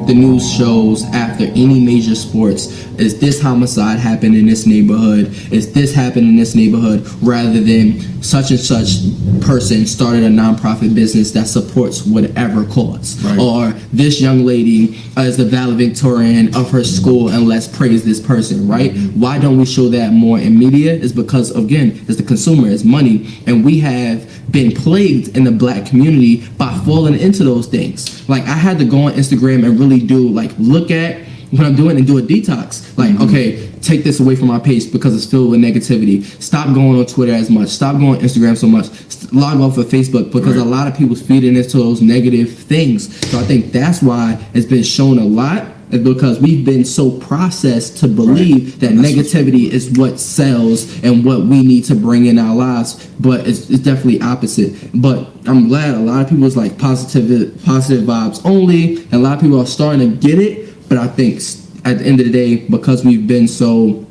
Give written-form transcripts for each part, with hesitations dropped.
The news shows after any major sports, is this homicide happened in this neighborhood? Is this happened in this neighborhood? Rather than such and such person started a nonprofit business that supports whatever cause. Right. Or this young lady is the valedictorian of her school and let's praise this person, right? Mm-hmm. Why don't we show that more in media? Is because, again, it's the consumer, it's money, and we have been plagued in the black community by falling into those things. Like, I had to go on Instagram and really look at what I'm doing and do a detox. Like, okay, take this away from my page because it's filled with negativity. Stop going on Twitter as much. Stop going on Instagram so much. Log off of Facebook because a lot of people's feeding into those negative things. So I think that's why it's been shown a lot, is because we've been so processed to believe that negativity is what sells and what we need to bring in our lives. But it's definitely opposite. But I'm glad a lot of people is like positive vibes only, and a lot of people are starting to get it. But I think at the end of the day, because we've been so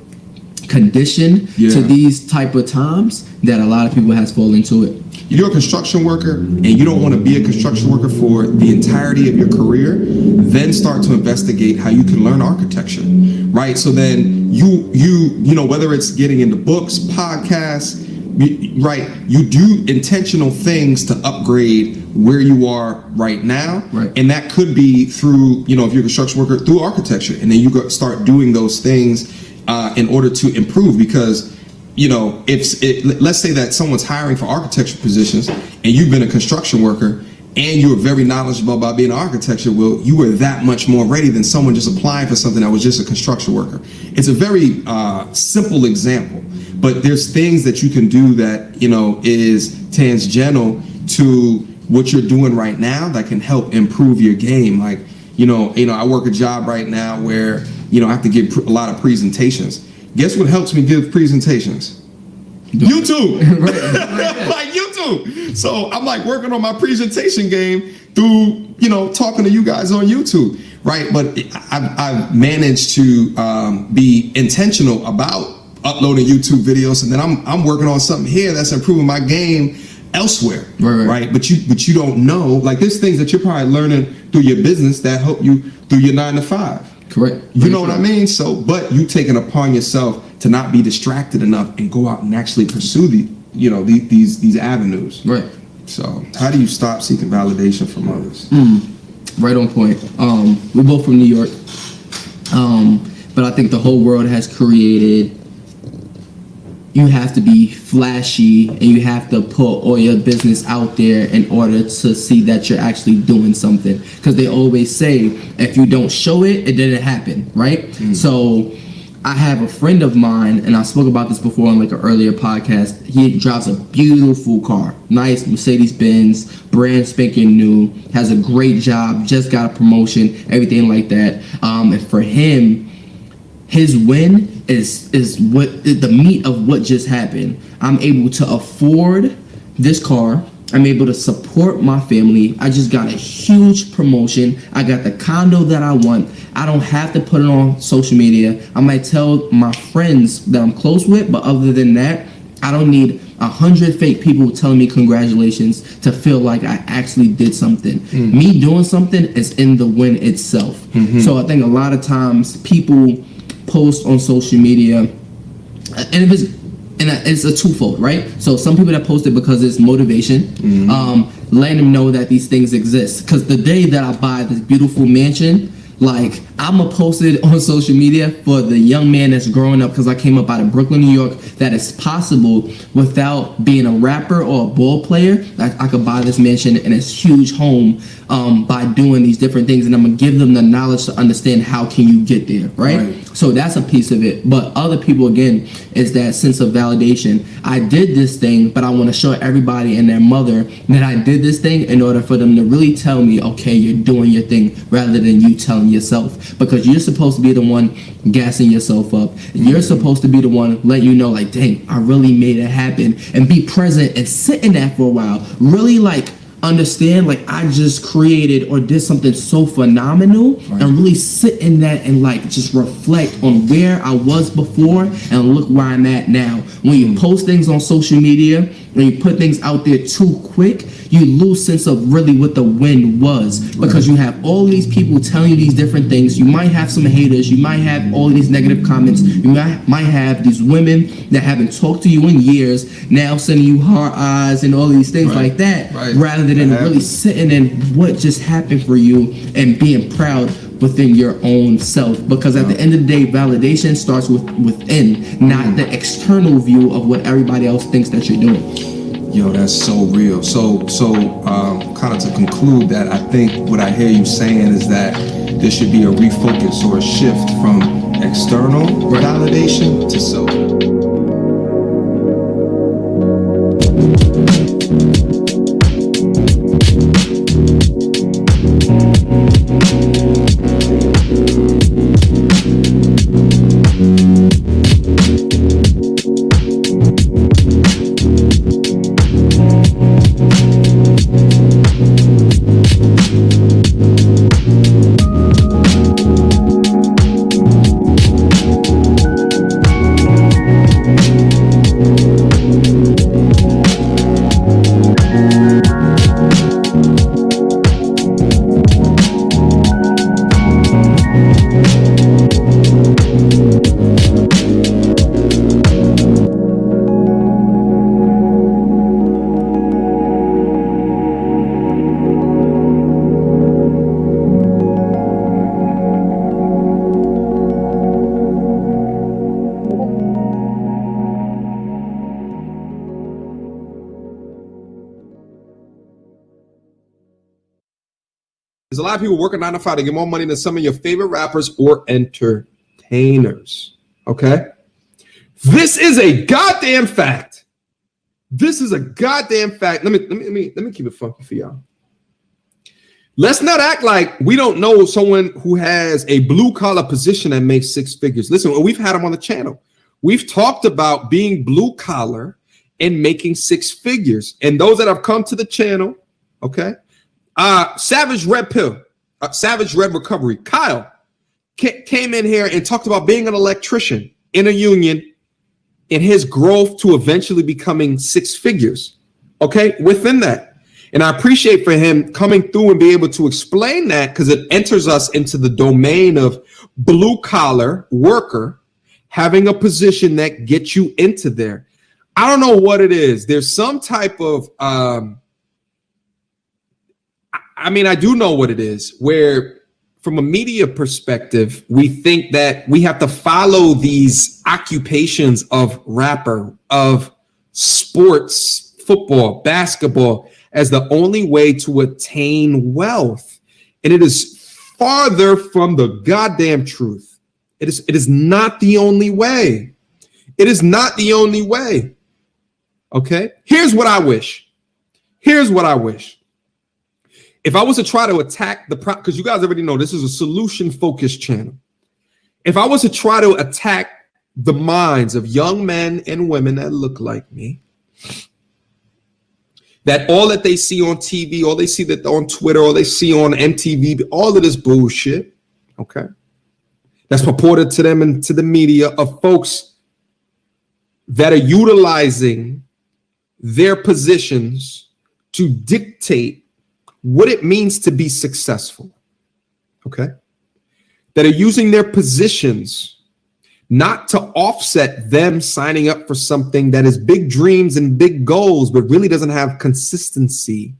conditioned to these type of times, that a lot of people has fallen into it. You're a construction worker and you don't want to be a construction worker for the entirety of your career, then start to investigate how you can learn architecture, right? So then you know, whether it's getting into books, podcasts, right, you do intentional things to upgrade where you are right now, and that could be through, you know, if you're a construction worker, through architecture, and then you start doing those things in order to improve. Because, you know, let's say that someone's hiring for architecture positions and you've been a construction worker and you're very knowledgeable about being an architecture, well, you were that much more ready than someone just applying for something that was just a construction worker. It's a very simple example, but there's things that you can do that, you know, is tangential to what you're doing right now that can help improve your game. Like, you know, I work a job right now where, you know, I have to give a lot of presentations. Guess what helps me give presentations? YouTube. Like YouTube. So I'm like working on my presentation game through, you know, talking to you guys on YouTube, right? But I've managed to be intentional about uploading YouTube videos, and then I'm working on something here that's improving my game elsewhere, right? But you don't know, like, there's things that you're probably learning through your business that help you through your 9 to 5. Correct. You know what I mean? So, but you taking upon yourself to not be distracted enough and go out and actually pursue these avenues. Right. So, how do you stop seeking validation from others? Right on point. We're both from New York, but I think the whole world has created. You have to be flashy and you have to put all your business out there in order to see that you're actually doing something. Because they always say, if you don't show it, it didn't happen, right? So I have a friend of mine, and I spoke about this before on like an earlier podcast. He drives a beautiful car, nice Mercedes-Benz, brand spanking new, has a great job, just got a promotion, everything like that. And for him, his win is what the meat of what just happened. I'm able to afford this car. I'm able to support my family. I just got a huge promotion. I got the condo that I want. I don't have to put it on social media. I might tell my friends that I'm close with, but other than that, I don't need 100 fake people telling me congratulations to feel like I actually did something. Me doing something is in the win itself. So I think a lot of times people post on social media, and it's a twofold, right? So some people that post it because it's motivation, letting them know that these things exist. Because the day that I buy this beautiful mansion, like, I'm gonna post it on social media for the young man that's growing up, because I came up out of Brooklyn, New York, that it's possible without being a rapper or a ball player. I could buy this mansion and this huge home by doing these different things, and I'm gonna give them the knowledge to understand how can you get there, right? So that's a piece of it. But other people, again, is that sense of validation. I did this thing, but I want to show everybody and their mother that I did this thing in order for them to really tell me, okay, you're doing your thing, rather than you telling yourself. Because you're supposed to be the one gassing yourself up. You're supposed to be the one letting you know, like, dang, I really made it happen. And be present and sit in that for a while. Really, like, understand, like, I just created or did something so phenomenal, and really sit in that and like just reflect on where I was before and look where I'm at now. When you post things on social media, when you put things out there too quick, you lose sense of really what the win was, because you have all these people telling you these different things. You might have some haters, you might have all these negative comments, you might have these women that haven't talked to you in years now sending you heart eyes and all these things like that, rather than really sitting in what just happened for you and being proud within your own self. Because at the end of the day, validation starts within, not the external view of what everybody else thinks that you're doing. Yo, that's so real. So kind of to conclude that, I think what I hear you saying is that there should be a refocus or a shift from external validation to self. There's a lot of people working 9 to 5 to get more money than some of your favorite rappers or entertainers. Okay? This is a goddamn fact. This is a goddamn fact. Let me keep it funky for y'all. Let's not act like we don't know someone who has a blue collar position that makes 6 figures. Listen, we've had them on the channel. We've talked about being blue collar and making 6 figures. And those that have come to the channel, okay? Savage Red Pill, Savage Red Recovery. Kyle came in here and talked about being an electrician in a union and his growth to eventually becoming 6 figures. Okay, within that. And I appreciate for him coming through and be able to explain that, because it enters us into the domain of blue collar worker having a position that gets you into there. I don't know what it is. There's some type of I do know what it is, where from a media perspective, we think that we have to follow these occupations of rapper, of sports, football, basketball, as the only way to attain wealth. And it is farther from the goddamn truth. It is not the only way. It is not the only way. Okay? Here's what I wish. Here's what I wish. If I was to try to attack the problem, because you guys already know this is a solution-focused channel. If I was to try to attack the minds of young men and women that look like me, that all that they see on TV, all they see that on Twitter, all they see on MTV, all of this bullshit, okay, that's purported to them and to the media of folks that are utilizing their positions to dictate what it means to be successful, okay, that are using their positions not to offset them signing up for something that is big dreams and big goals, but really doesn't have consistency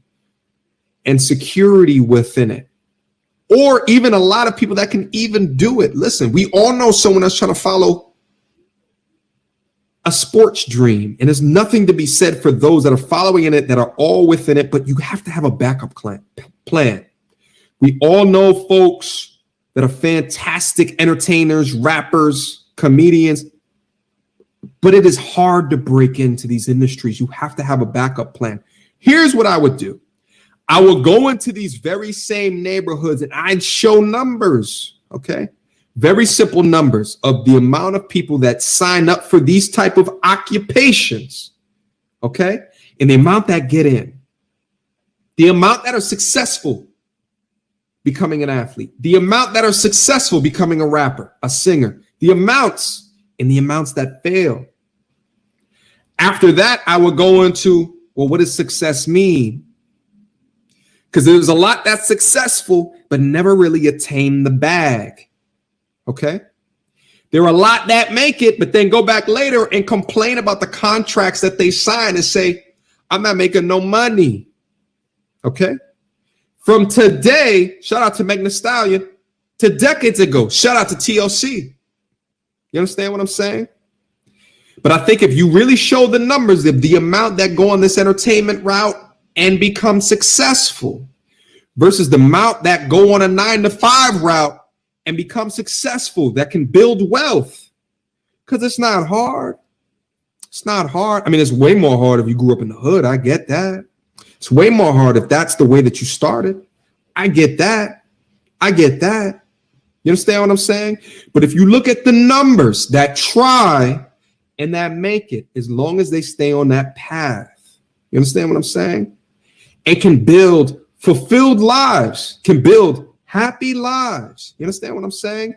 and security within it. Or even a lot of people that can even do it. Listen, we all know someone that's trying to follow a sports dream, and there's nothing to be said for those that are following in it, that are all within it, but you have to have a backup plan. We all know folks that are fantastic entertainers, rappers, comedians, but it is hard to break into these industries. You have to have a backup plan. Here's what I would do. I will go into these very same neighborhoods and I'd show numbers, okay? Very simple numbers of the amount of people that sign up for these type of occupations, okay? And the amount that get in, the amount that are successful becoming an athlete, the amount that are successful becoming a rapper, a singer, the amounts and the amounts that fail. After that, I would go into, well, what does success mean? Because there's a lot that's successful, but never really attain the bag. Okay? There are a lot that make it, but then go back later and complain about the contracts that they sign and say, I'm not making no money. Okay? From today, shout out to Megan Thee Stallion, to decades ago, shout out to TLC. You understand what I'm saying? But I think if you really show the numbers of the amount that go on this entertainment route and become successful versus the amount that go on a 9-to-5 route and become successful, that can build wealth, because it's not hard. It's not hard. I mean, it's way more hard if you grew up in the hood. I get that. It's way more hard if that's the way that you started. I get that. I get that. You understand what I'm saying? But if you look at the numbers that try and that make it, as long as they stay on that path, you understand what I'm saying? And can build fulfilled lives, can build happy lives. You understand what I'm saying?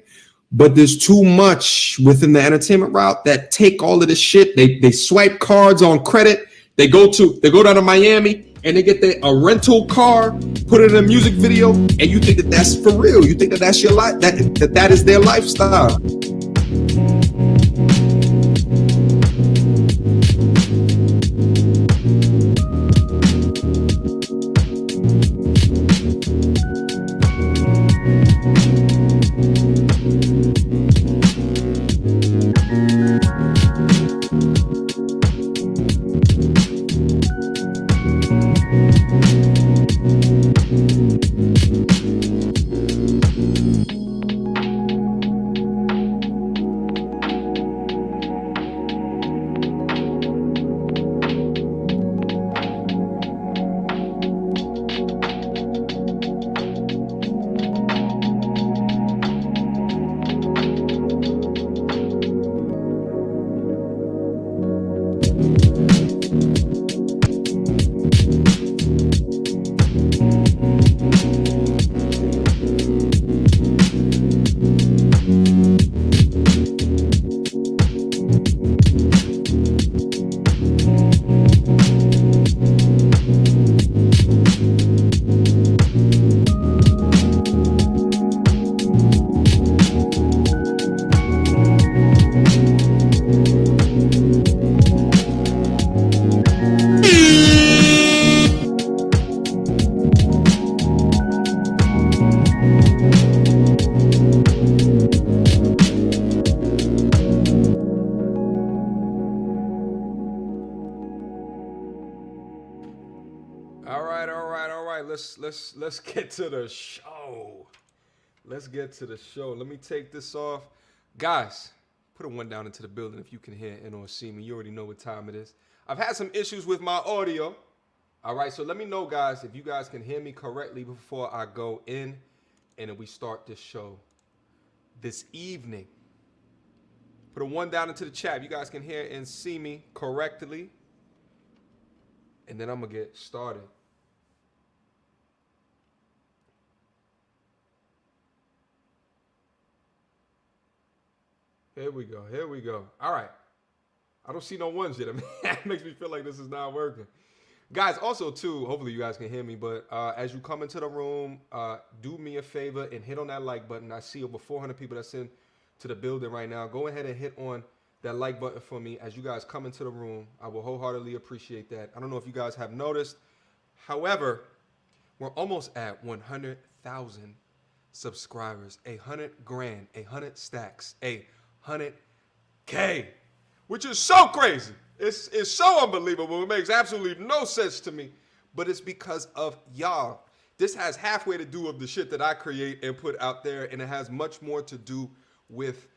But there's too much within the entertainment route that take all of this shit. They swipe cards on credit. They go down to Miami and they get a rental car, put it in a music video, and you think that that's for real. You think that that's your life, that is their lifestyle. Let's get to the show. Let's get to the show. Let me take this off. Guys, put a one down into the building if you can hear and or see me. You already know what time it is. I've had some issues with my audio. All right, so let me know, guys, if you guys can hear me correctly before I go in and then we start this show this evening. Put a one down into the chat if you guys can hear and see me correctly. And then I'm going to get started. Here we go. Here we go. All right. I don't see no ones yet. It makes me feel like this is not working. Guys, also, too, hopefully you guys can hear me, but as you come into the room, do me a favor and hit on that like button. I see over 400 people that's in to the building right now. Go ahead and hit on that like button for me as you guys come into the room. I will wholeheartedly appreciate that. I don't know if you guys have noticed. However, we're almost at 100,000 subscribers, 100 grand, 100 stacks, 100K, which is so crazy. It's so unbelievable. It makes absolutely no sense to me, but it's because of y'all. This has halfway to do with the shit that I create and put out there, and it has much more to do with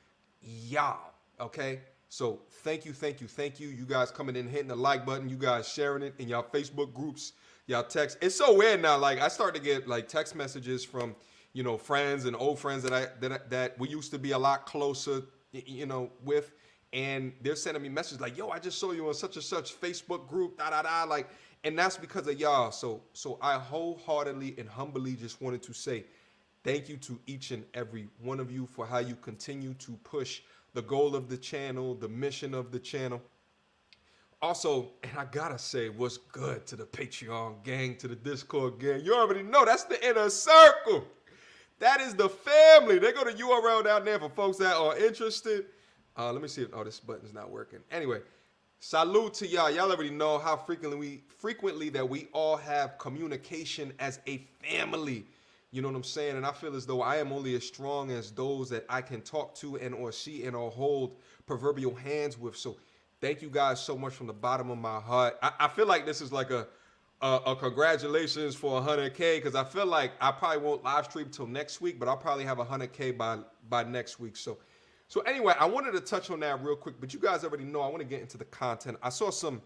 y'all, okay? So thank you, thank you, thank you. You guys coming in, hitting the like button, you guys sharing it in y'all Facebook groups, y'all text. It's so weird now. Like, I start to get like text messages from, you know, friends and old friends that we used to be a lot closer, you know, with. And they're sending me messages like, yo, I just saw you on such and such Facebook group, like, and that's because of y'all. So I wholeheartedly and humbly just wanted to say thank you to each and every one of you for how you continue to push the goal of the channel, the mission of the channel. Also, and I gotta say, what's good to the Patreon gang, to the Discord gang. You already know that's the inner circle. That is the family. They go to URL down there for folks that are interested. Let me see if, this button's not working. Anyway, salute to y'all. Y'all already know how frequently that we all have communication as a family. You know what I'm saying? And I feel as though I am only as strong as those that I can talk to and or see and or hold proverbial hands with. So thank you guys so much from the bottom of my heart. I feel like this is like a congratulations for 100K, because I feel like I probably won't live stream till next week, but I'll probably have 100K by next week. So anyway, I wanted to touch on that real quick, but you guys already know I want to get into the content. I saw some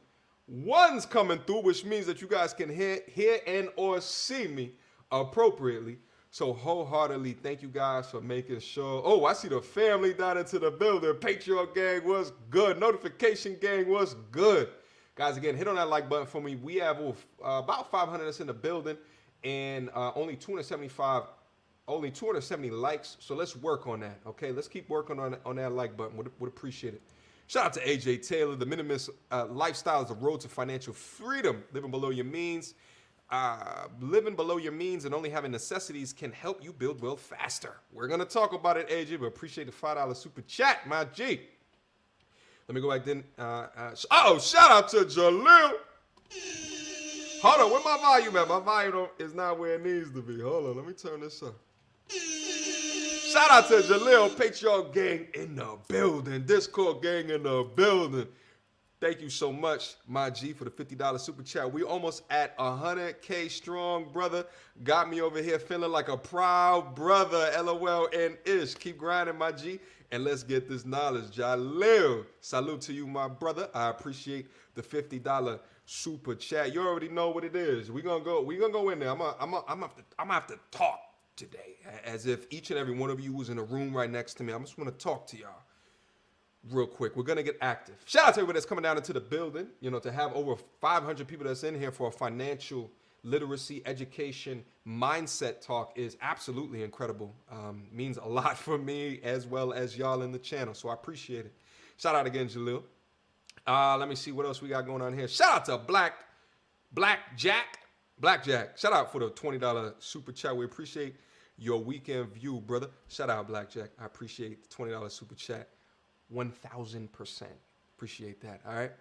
ones coming through, which means that you guys can hear and or see me appropriately. So wholeheartedly, thank you guys for making sure. Oh, I see the family down into the building. Patreon gang was good. Notification gang was good. Guys, again, hit on that like button for me. We have about 500 that's in the building, and only 270 likes, so let's work on that, okay? Let's keep working on that like button. Would appreciate it. Shout out to AJ Taylor. The minimalist lifestyle is the road to financial freedom. Living below your means. Living below your means and only having necessities can help you build wealth faster. We're going to talk about it, AJ, but appreciate the $5 super chat, my G. Let me go back then. Shout out to Jalil. Hold on, where my volume at? My volume is not where it needs to be. Hold on, let me turn this up. Shout out to Jalil, Patreon gang in the building, Discord gang in the building. Thank you so much, my G, for the $50 super chat. We almost at 100K strong, brother. Got me over here feeling like a proud brother, LOL and ish. Keep grinding, my G, and let's get this knowledge. Jalil, salute to you, my brother. I appreciate the $50 super chat. You already know what it is. We're gonna go in there. I'm gonna have to talk today, as if each and every one of you was in a room right next to me. I just want to talk to y'all real quick. We're gonna get active. Shout out to everybody that's coming down into the building. You know, to have over 500 people that's in here for a financial literacy, education, mindset talk is absolutely incredible. Means a lot for me as well as y'all in the channel. So I appreciate it. Shout out again, Jalil. Let me see what else we got going on here. Shout out to Blackjack. Shout out for the $20 super chat. We appreciate your weekend view, brother. Shout out, Blackjack. I appreciate the $20 super chat. 1,000%. Appreciate that. All right.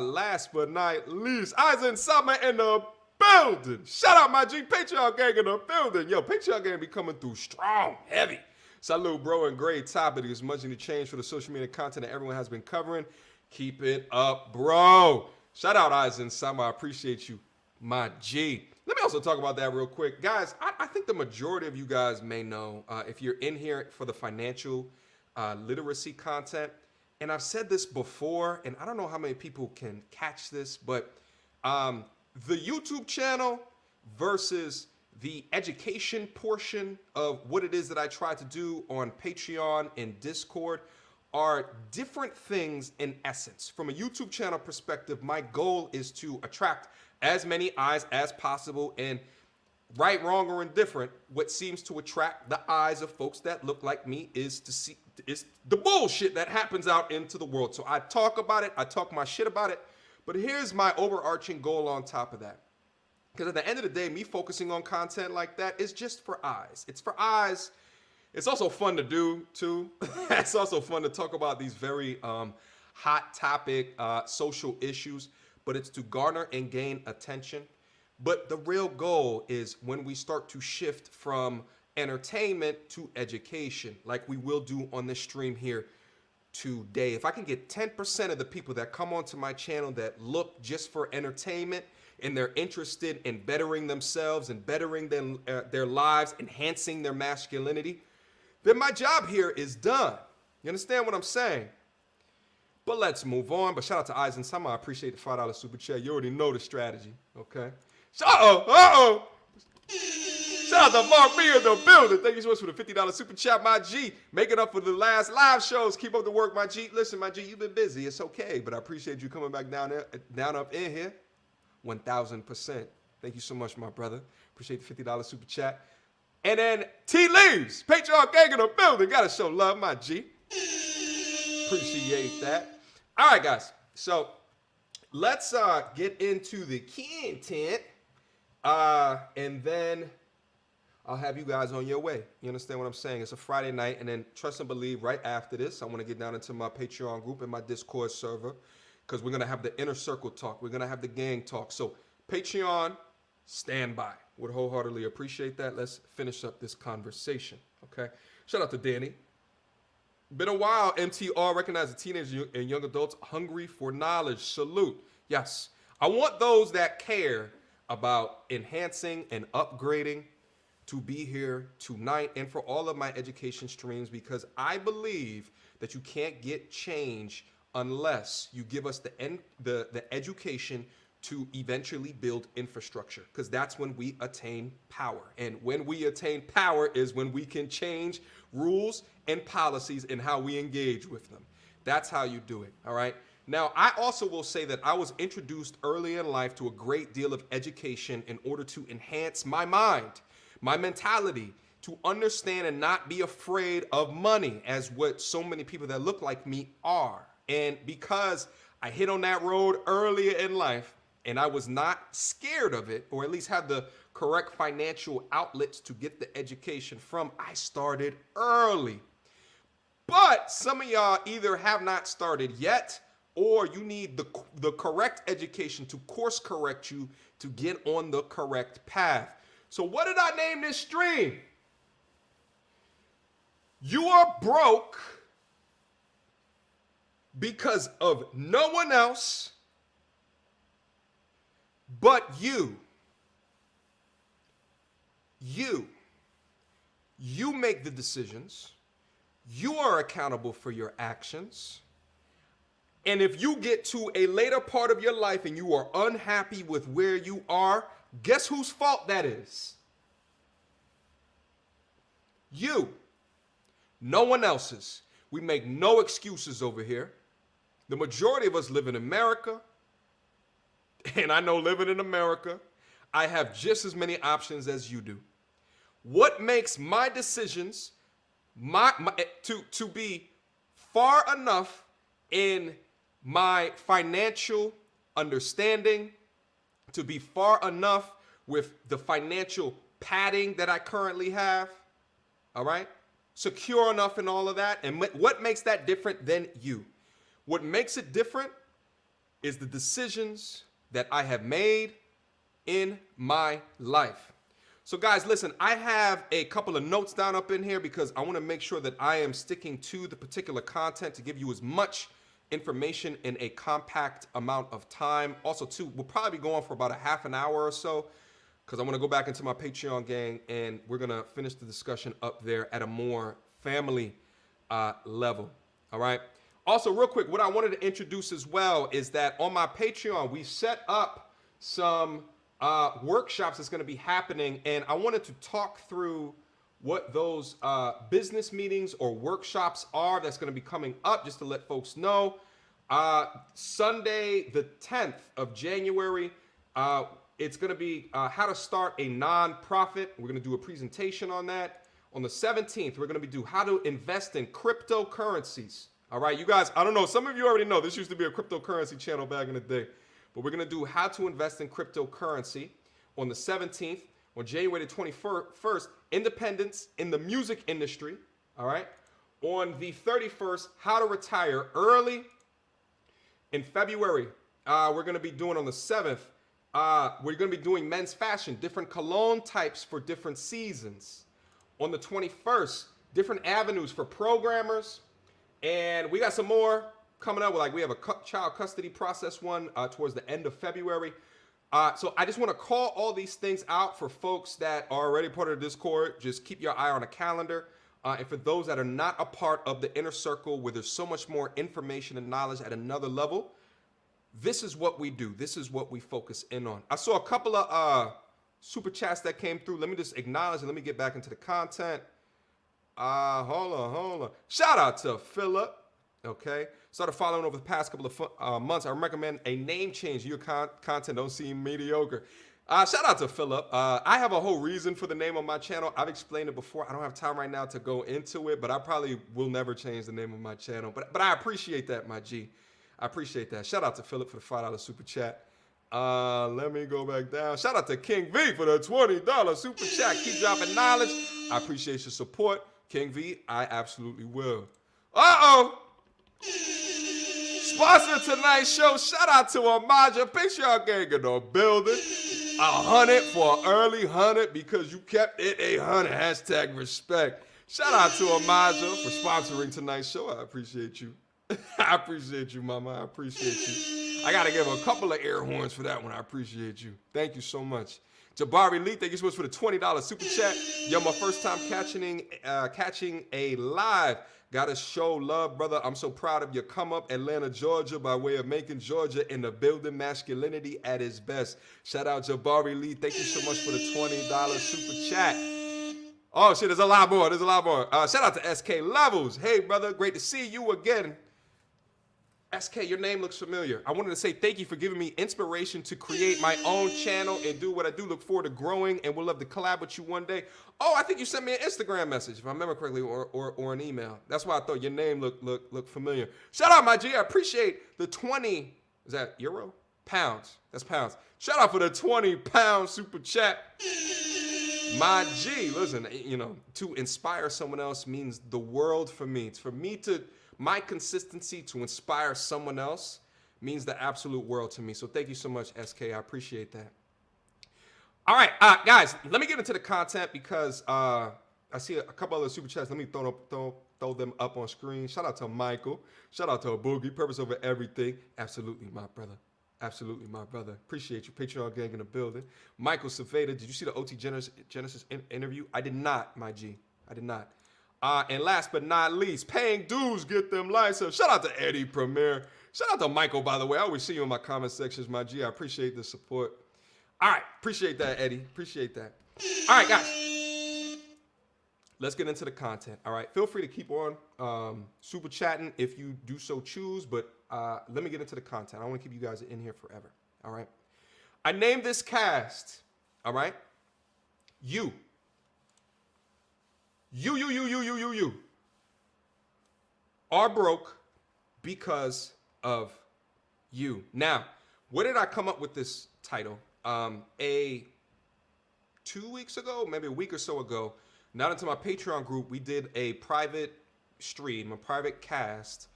Last but not least, Eyes and Summer in the building. Shout out, my G. Patreon gang in the building. Yo, Patreon gang be coming through strong, heavy. Salute, bro, and great topic. It's much to change for the social media content that everyone has been covering. Keep it up, bro. Shout out, Eyes and Summer. I appreciate you, my G. Let me also talk about that real quick. Guys, I think the majority of you guys may know, if you're in here for the financial literacy content. And I've said this before, and I don't know how many people can catch this, but the YouTube channel versus the education portion of what it is that I try to do on Patreon and Discord are different things in essence. From a YouTube channel perspective, my goal is to attract as many eyes as possible, and right, wrong, or indifferent, what seems to attract the eyes of folks that look like me is the bullshit that happens out into the world. So I talk about it, I talk my shit about it, but here's my overarching goal on top of that. Because at the end of the day, me focusing on content like that is just for eyes. It's for eyes. It's also fun to do, too. It's also fun to talk about these very hot topic social issues, but it's to garner and gain attention. But the real goal is when we start to shift from entertainment to education, like we will do on this stream here today. If I can get 10% of the people that come onto my channel that look just for entertainment, and they're interested in bettering themselves and bettering their lives, enhancing their masculinity, then my job here is done. You understand what I'm saying? But let's move on. But shout out to Eisen Sama. I appreciate the $5 super chat. You already know the strategy, okay? Uh-oh. Shout out to Mark B in the building. Thank you so much for the $50 super chat, my G. Making up for the last live shows. Keep up the work, my G. Listen, my G, you've been busy. It's okay, but I appreciate you coming back down up in here. 1,000%. Thank you so much, my brother. Appreciate the $50 super chat. And then T Leaves, Patreon gang in the building. Gotta show love, my G. Appreciate that. All right, guys. So let's get into the content, and then I'll have you guys on your way. You understand what I'm saying? It's a Friday night, and then trust and believe right after this, I want to get down into my Patreon group and my Discord server, because we're going to have the inner circle talk. We're going to have the gang talk. So Patreon, stand by. Would wholeheartedly appreciate that. Let's finish up this conversation, okay? Shout out to Danny. Been a while. MTR recognized teenagers and young adults hungry for knowledge. Salute. Yes. I want those that care about enhancing and upgrading to be here tonight and for all of my education streams, because I believe that you can't get change unless you give us the education to eventually build infrastructure, because that's when we attain power. And when we attain power is when we can change rules and policies and how we engage with them. That's how you do it, all right? Now, I also will say that I was introduced early in life to a great deal of education in order to enhance my mind, my mentality, to understand and not be afraid of money, as what so many people that look like me are. And because I hit on that road earlier in life and I was not scared of it, or at least had the correct financial outlets to get the education from, I started early. But some of y'all either have not started yet, or you need the correct education to course correct you to get on the correct path. So what did I name this stream? You are broke because of no one else but you. You make the decisions. You are accountable for your actions. And if you get to a later part of your life and you are unhappy with where you are, guess whose fault that is? You. No one else's. We make no excuses over here. The majority of us live in America, and I know living in America, I have just as many options as you do. What makes my decisions to be far enough in my financial understanding, to be far enough with the financial padding that I currently have, all right? Secure enough in all of that. And what makes that different than you? What makes it different is the decisions that I have made in my life. So guys, listen, I have a couple of notes down up in here because I want to make sure that I am sticking to the particular content to give you as much information in a compact amount of time. Also, too, we'll probably be going for about a half an hour or so, because I want to go back into my Patreon gang and we're going to finish the discussion up there at a more family level. All right. Also, real quick, what I wanted to introduce as well is that on my Patreon, we set up some workshops that's going to be happening, and I wanted to talk through what those business meetings or workshops are that's going to be coming up, just to let folks know. Sunday, the 10th of January, it's going to be how to start a nonprofit. We're going to do a presentation on that. On the 17th, we're going to do how to invest in cryptocurrencies. All right, you guys, I don't know. Some of you already know this used to be a cryptocurrency channel back in the day. But we're going to do how to invest in cryptocurrency on the 17th. On January the 21st, independence in the music industry. All right. On the 31st, how to retire early. In February, we're going to be doing on the 7th, we're going to be doing men's fashion, different cologne types for different seasons. On the 21st, different avenues for programmers. And we got some more coming up. Like we have a child custody process one towards the end of February. So I just want to call all these things out for folks that are already part of the Discord. Just keep your eye on the calendar. And for those that are not a part of the inner circle where there's so much more information and knowledge at another level, this is what we do. This is what we focus in on. I saw a couple of super chats that came through. Let me just acknowledge and let me get back into the content. Hold on. Shout out to Philip. Okay. Started following over the past couple of months. I recommend a name change. Your content don't seem mediocre. Shout out to Philip. I have a whole reason for the name of my channel. I've explained it before. I don't have time right now to go into it, but I probably will never change the name of my channel. But I appreciate that, my G. I appreciate that. Shout out to Philip for the $5 super chat. Let me go back down. Shout out to King V for the $20 super chat. Keep dropping knowledge. I appreciate your support. King V, I absolutely will. Uh-oh. Sponsor tonight's show. Shout out to Amaja. Patreon gang in the building. 100 for an early 100 because you kept it 100. Hashtag respect. Shout out to Amaja for sponsoring tonight's show. I appreciate you. I appreciate you, mama. I appreciate you. I got to give a couple of air horns for that one. I appreciate you. Thank you so much. Jabari Lee, thank you so much for the $20 super chat. Yo, my first time catching a live. Gotta show love, brother. I'm so proud of your come up, Atlanta, Georgia, by way of making Georgia in the building, masculinity at its best. Shout out Jabari Lee. Thank you so much for the $20 super chat. Oh shit, there's a lot more. Shout out to SK Levels. Hey, brother, great to see you again. SK, your name looks familiar. I wanted to say thank you for giving me inspiration to create my own channel and do what I do. Look forward to growing and would love to collab with you one day. Oh, I think you sent me an Instagram message, if I remember correctly, or an email. That's why I thought your name looked familiar. Shout out, my G. I appreciate the 20, is that euro? Pounds. That's pounds. Shout out for the 20-pound super chat. My G, listen, you know, to inspire someone else means the world for me. It's for me to... My consistency to inspire someone else means the absolute world to me. So thank you so much, SK. I appreciate that. All right, guys, let me get into the content because I see a couple other super chats. Let me throw them up on screen. Shout out to Michael. Shout out to Boogie. Purpose over everything. Absolutely, my brother. Absolutely, my brother. Appreciate you. Patreon gang in the building. Michael Saveda. Did you see the OT Genesis interview? I did not, my G. I did not. And last but not least, paying dues, get them lights up. Shout out to Eddie Premier. Shout out to Michael, by the way. I always see you in my comment sections, my G. I appreciate the support. All right. Appreciate that, Eddie. Appreciate that. All right, guys. Let's get into the content. All right. Feel free to keep on super chatting if you do so choose. But let me get into the content. I want to keep you guys in here forever. All right. I named this cast. All right. You are broke because of you. Now, where did I come up with this title? 2 weeks ago, maybe a week or so ago, not into my Patreon group, we did a private stream, a private cast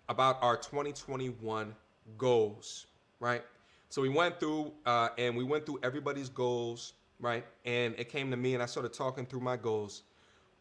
about our 2021 goals, right? So we went through everybody's goals, right? And it came to me and I started talking through my goals.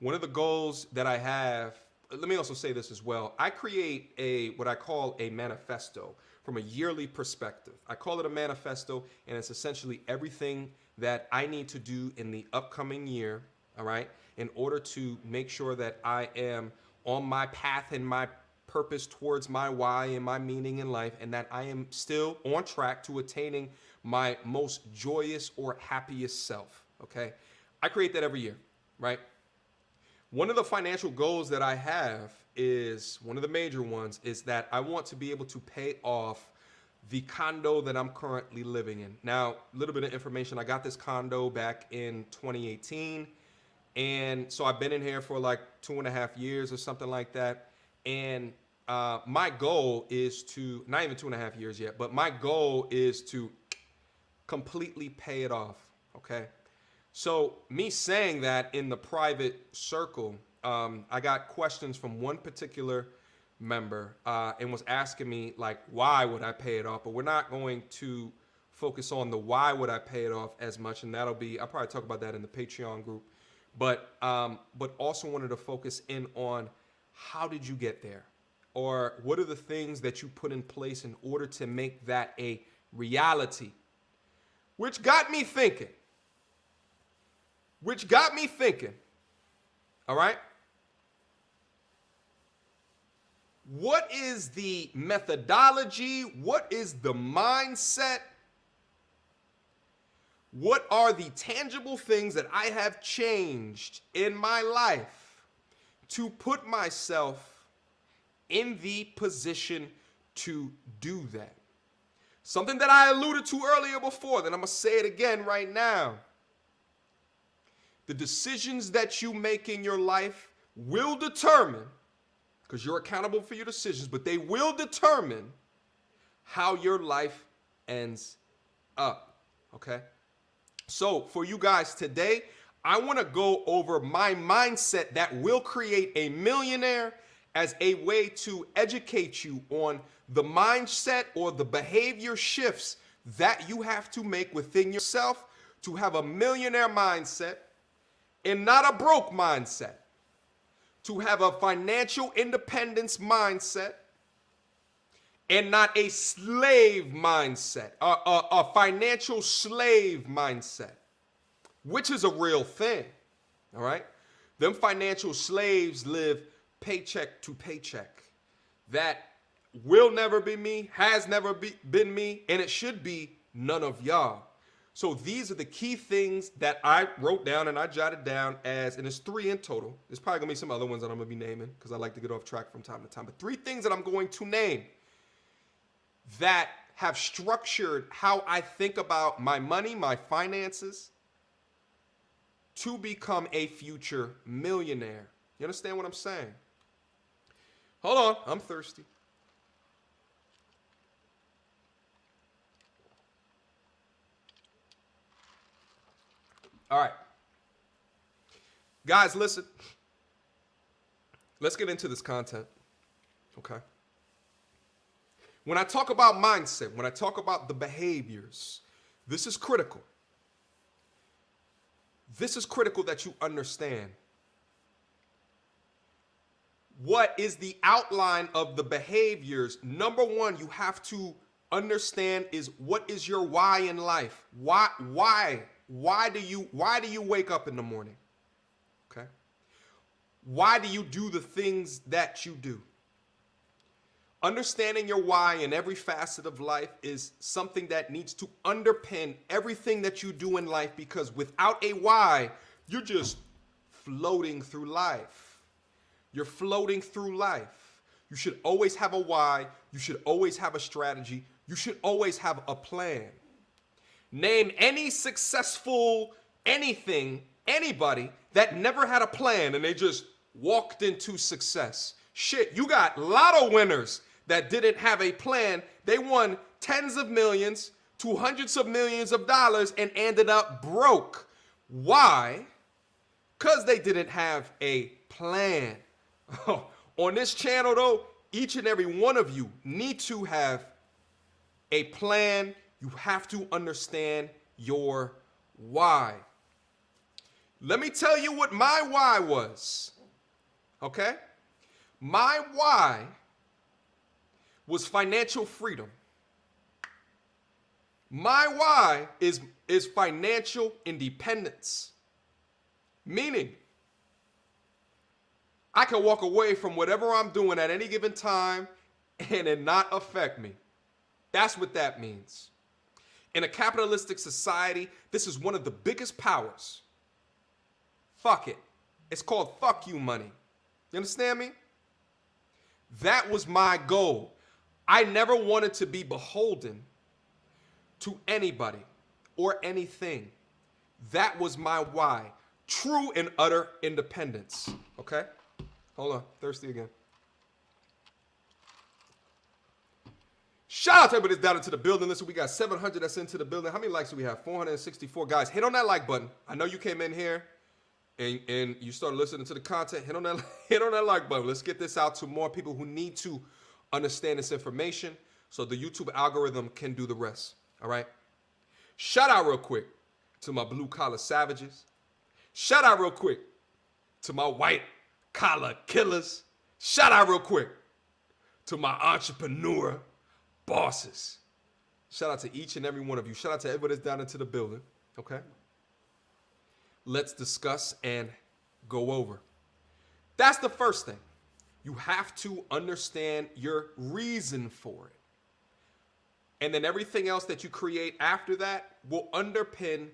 One of the goals that I have, let me also say this as well. I create what I call a manifesto from a yearly perspective. I call it a manifesto, and it's essentially everything that I need to do in the upcoming year, all right, in order to make sure that I am on my path and my purpose towards my why and my meaning in life, and that I am still on track to attaining my most joyous or happiest self, okay? I create that every year, right? One of the financial goals that I have is, one of the major ones, is that I want to be able to pay off the condo that I'm currently living in. Now, a little bit of information. I got this condo back in 2018. And so I've been in here for like 2.5 years or something like that. And my goal is to, not even 2.5 years yet, but my goal is to completely pay it off, okay? So me saying that in the private circle, I got questions from one particular member and was asking me like, why would I pay it off? But we're not going to focus on the why would I pay it off as much, and that'll be, I'll probably talk about that in the Patreon group. But also wanted to focus in on how did you get there? Or what are the things that you put in place in order to make that a reality? Which got me thinking. All right? What is the methodology? What is the mindset? What are the tangible things that I have changed in my life to put myself in the position to do that? Something that I alluded to earlier before, that I'm going to say it again right now. The decisions that you make in your life will determine, because you're accountable for your decisions, but they will determine how your life ends up, okay? So for you guys today, I want to go over my mindset that will create a millionaire as a way to educate you on the mindset or the behavior shifts that you have to make within yourself to have a millionaire mindset and not a broke mindset, to have a financial independence mindset and not a slave mindset, a financial slave mindset, which is a real thing, all right? Them financial slaves live paycheck to paycheck. That will never be me, has never been me, and it should be none of y'all. So these are the key things that I wrote down and I jotted down as, and there's 3 in total. There's probably gonna be some other ones that I'm gonna be naming because I like to get off track from time to time. But 3 things that I'm going to name that have structured how I think about my money, my finances, to become a future millionaire. You understand what I'm saying? Hold on, I'm thirsty. All right. Guys, listen. Let's get into this content, okay? When I talk about mindset, when I talk about the behaviors, this is critical. This is critical that you understand. What is the outline of the behaviors? Number 1, you have to understand is what is your why in life? Why do you wake up in the morning? Okay? Why do you do the things that you do? Understanding your why in every facet of life is something that needs to underpin everything that you do in life, because without a why, you're just floating through life. You're floating through life. You should always have a why. You should always have a strategy. You should always have a plan. Name any successful anybody that never had a plan and they just walked into success. Shit, you got lotto winners that didn't have a plan. They won tens of millions to hundreds of millions of dollars and ended up broke. Why? Because they didn't have a plan. On this channel, though, each and every one of you need to have a plan. You have to understand your why. Let me tell you what my why was, okay? My why was financial freedom. My why is financial independence. Meaning, I can walk away from whatever I'm doing at any given time and it not affect me. That's what that means. In a capitalistic society, this is one of the biggest powers. Fuck it. It's called fuck you money. You understand me? That was my goal. I never wanted to be beholden to anybody or anything. That was my why. True and utter independence. Okay? Hold on. Thirsty again. Shout out to everybody that's down into the building. Listen, we got 700 that's into the building. How many likes do we have? 464 guys. Hit on that like button. I know you came in here and you started listening to the content. Hit on that like button. Let's get this out to more people who need to understand this information so the YouTube algorithm can do the rest. All right? Shout out real quick to my blue collar savages. Shout out real quick to my white collar killers. Shout out real quick to my entrepreneur bosses. Shout out to each and every one of you. Shout out to everybody that's down into the building. Okay? Let's discuss and go over. That's the first thing. You have to understand your reason for it. And then everything else that you create after that will underpin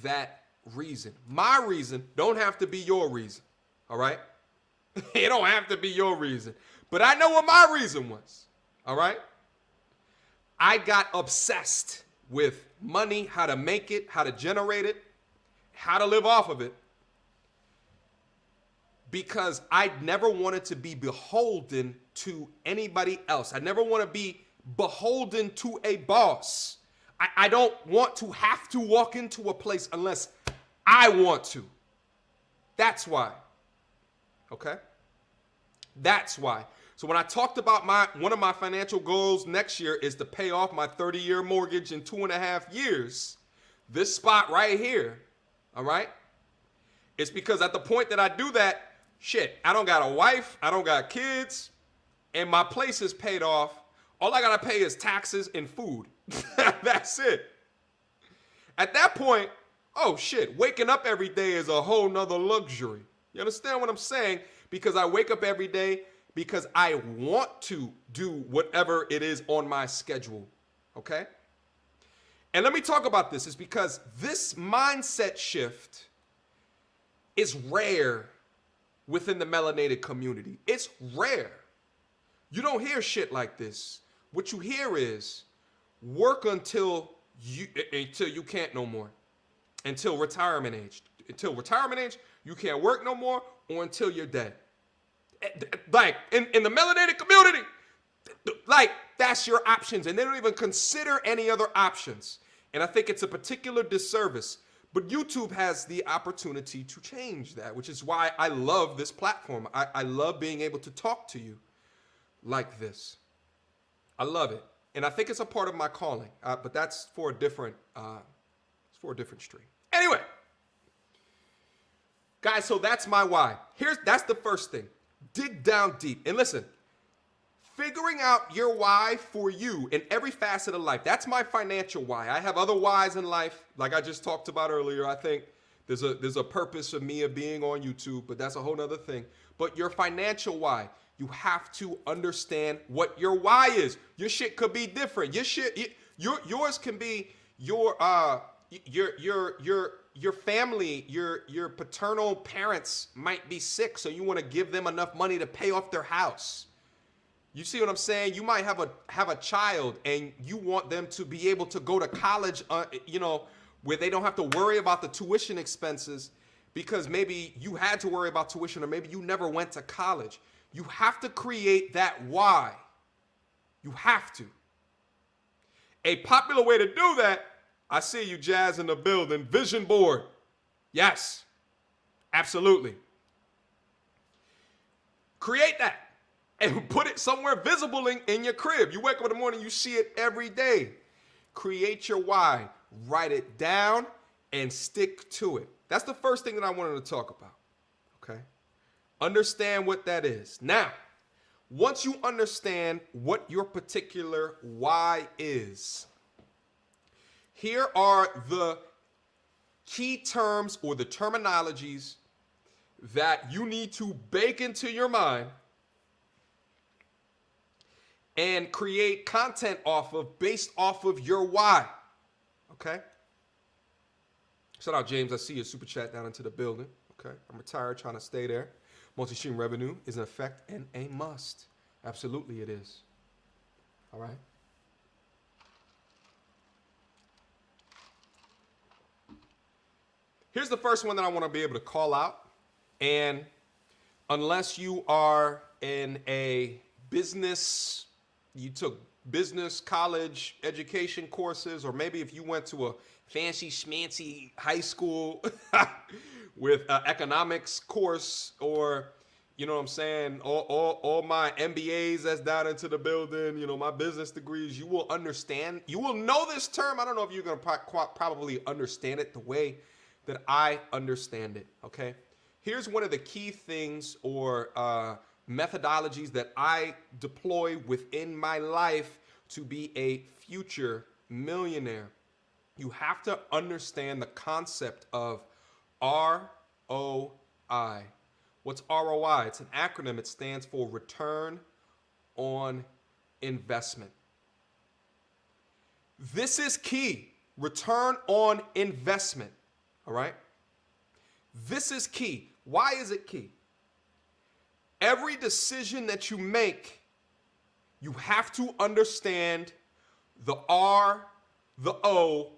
that reason. My reason don't have to be your reason. All right? It don't have to be your reason. But I know what my reason was. All right? I got obsessed with money, how to make it, how to generate it, how to live off of it. Because I never wanted to be beholden to anybody else. I never want to be beholden to a boss. I don't want to have to walk into a place unless I want to. That's why. Okay? That's why. So when I talked about one of my financial goals next year is to pay off my 30-year mortgage in 2.5 years, this spot right here, all right, it's because at the point that I do that, shit, I don't got a wife, I don't got kids, and my place is paid off. All I got to pay is taxes and food. That's it. At that point, oh shit, waking up every day is a whole nother luxury. You understand what I'm saying? Because I wake up every day because I want to do whatever it is on my schedule, okay? And let me talk about this. It's because this mindset shift is rare within the melanated community. It's rare. You don't hear shit like this. What you hear is work until you can't no more, until retirement age. Until retirement age, you can't work no more, or until you're dead. Like in the melanated community, like that's your options, and they don't even consider any other options. And I think it's a particular disservice. But YouTube has the opportunity to change that, which is why I love this platform. I love being able to talk to you like this. I love it, and I think it's a part of my calling. But that's for a different, stream. Anyway, guys, so that's my why. That's the first thing. Dig down deep and listen. Figuring out your why for you in every facet of life. That's my financial why. I have other whys in life, like I just talked about earlier. I think there's a purpose of me of being on YouTube, but that's a whole nother thing. But your financial why, you have to understand what your why is. Your shit could be different. Yours can be your family, your paternal parents might be sick, so you want to give them enough money to pay off their house. You see what I'm saying? You might have a child and you want them to be able to go to college, where they don't have to worry about the tuition expenses because maybe you had to worry about tuition or maybe you never went to college. You have to create that why. You have to. A popular way to do that, I see you, Jazz, in the building. Vision board. Yes, absolutely. Create that and put it somewhere visible in your crib. You wake up in the morning, you see it every day. Create your why. Write it down and stick to it. That's the first thing that I wanted to talk about. Okay? Understand what that is. Now, once you understand what your particular why is, here are the key terms or the terminologies that you need to bake into your mind and create content off of based off of your why. Okay? Shout out, James. I see your super chat down into the building. Okay? I'm retired, trying to stay there. Multi-stream revenue is an effect and a must. Absolutely it is. All right? Here's the first one that I want to be able to call out. And unless you are in a business, you took business college education courses, or maybe if you went to a fancy schmancy high school with an economics course, or, you know what I'm saying, all my MBAs that's down into the building, you know, my business degrees, you will understand, you will know this term. I don't know if you're going to probably understand it the way that I understand it, okay? Here's one of the key things or methodologies that I deploy within my life to be a future millionaire. You have to understand the concept of ROI. What's ROI? It's an acronym. It stands for return on investment. This is key. Return on investment. All right? This is key. Why is it key? Every decision that you make, you have to understand the R, the O,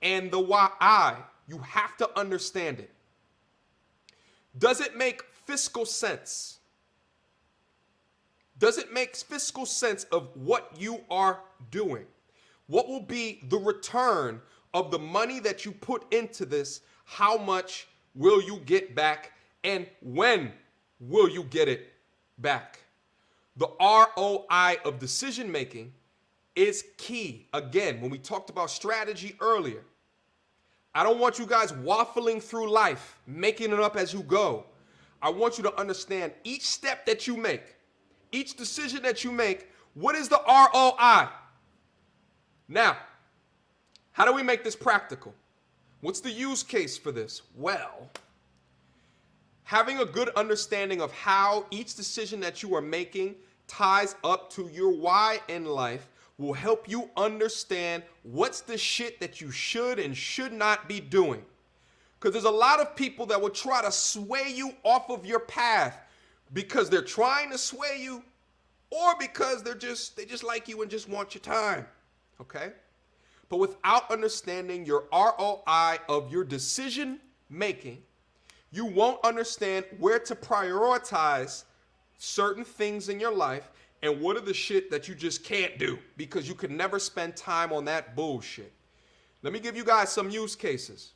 and the Y. You have to understand it. Does it make fiscal sense? Does it make fiscal sense of what you are doing? What will be the return of the money that you put into this? How much will you get back, and when will you get it back? The ROI of decision making is key. Again, when we talked about strategy earlier, I don't want you guys waffling through life, making it up as you go. I want you to understand each step that you make, each decision that you make, what is the ROI? Now, how do we make this practical? What's the use case for this? Well, having a good understanding of how each decision that you are making ties up to your why in life will help you understand what's the shit that you should and should not be doing. Because there's a lot of people that will try to sway you off of your path because they're trying to sway you, or because they just like you and just want your time. Okay? But without understanding your ROI of your decision making, you won't understand where to prioritize certain things in your life and what are the shit that you just can't do because you could never spend time on that bullshit. Let me give you guys some use cases.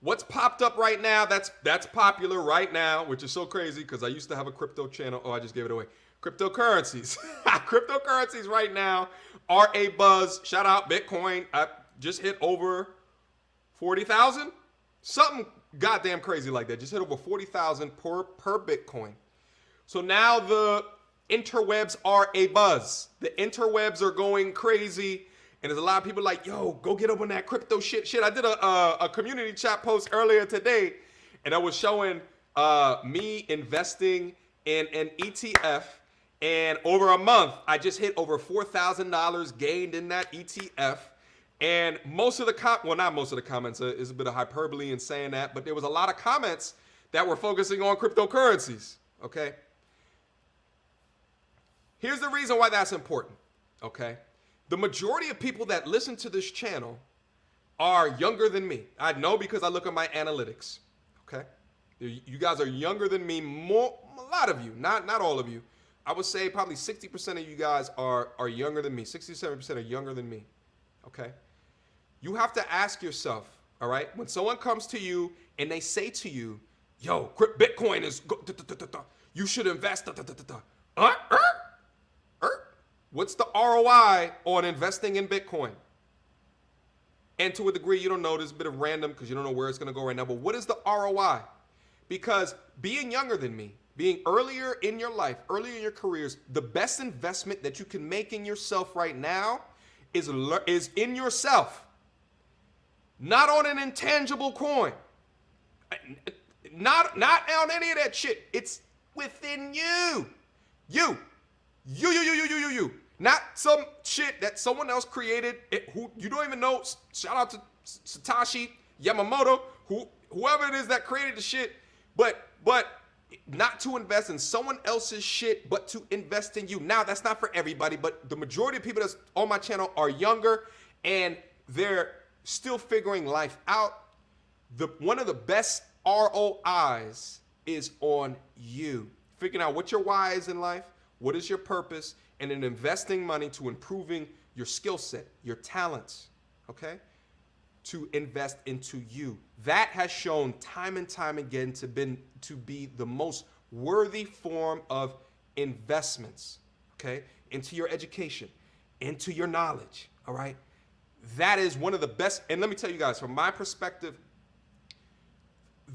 What's popped up right now that's popular right now, which is so crazy because I used to have a crypto channel. Oh, I just gave it away. Cryptocurrencies. Cryptocurrencies right now are a buzz. Shout out Bitcoin. I just hit over 40,000. Something goddamn crazy like that. Just hit over 40,000 per Bitcoin. So now the interwebs are a buzz. The interwebs are going crazy. And there's a lot of people like, yo, go get up on that crypto shit. I did a community chat post earlier today, and I was showing me investing in an ETF. And over a month, I just hit over $4,000 gained in that ETF. And most of the not most of the comments, is a bit of hyperbole in saying that, but there was a lot of comments that were focusing on cryptocurrencies, okay? Here's the reason why that's important, okay? The majority of people that listen to this channel are younger than me. I know because I look at my analytics, okay? You guys are younger than me, a lot of you, not all of you. I would say probably 60% of you guys are younger than me. 67% are younger than me, okay? You have to ask yourself, all right, when someone comes to you and they say to you, yo, Bitcoin is, you should invest, what's the ROI on investing in Bitcoin? And to a degree, you don't know, there's a bit of random because you don't know where it's going to go right now, but what is the ROI? Because being younger than me, being earlier in your life, earlier in your careers, the best investment that you can make in yourself right now is in yourself. Not on an intangible coin. Not on any of that shit. It's within you. You. Not some shit that someone else created who you don't even know. Shout out to Satoshi Yamamoto, whoever it is that created the shit. But not to invest in someone else's shit, but to invest in you. Now, that's not for everybody, but the majority of people that's on my channel are younger and they're still figuring life out. One of the best ROIs is on you. Figuring out what your why is in life, what is your purpose, and then investing money to improving your skill set, your talents, okay? To invest into you. That has shown time and time again to be the most worthy form of investments, okay? Into your education, into your knowledge, all right? That is one of the best, and let me tell you guys, from my perspective,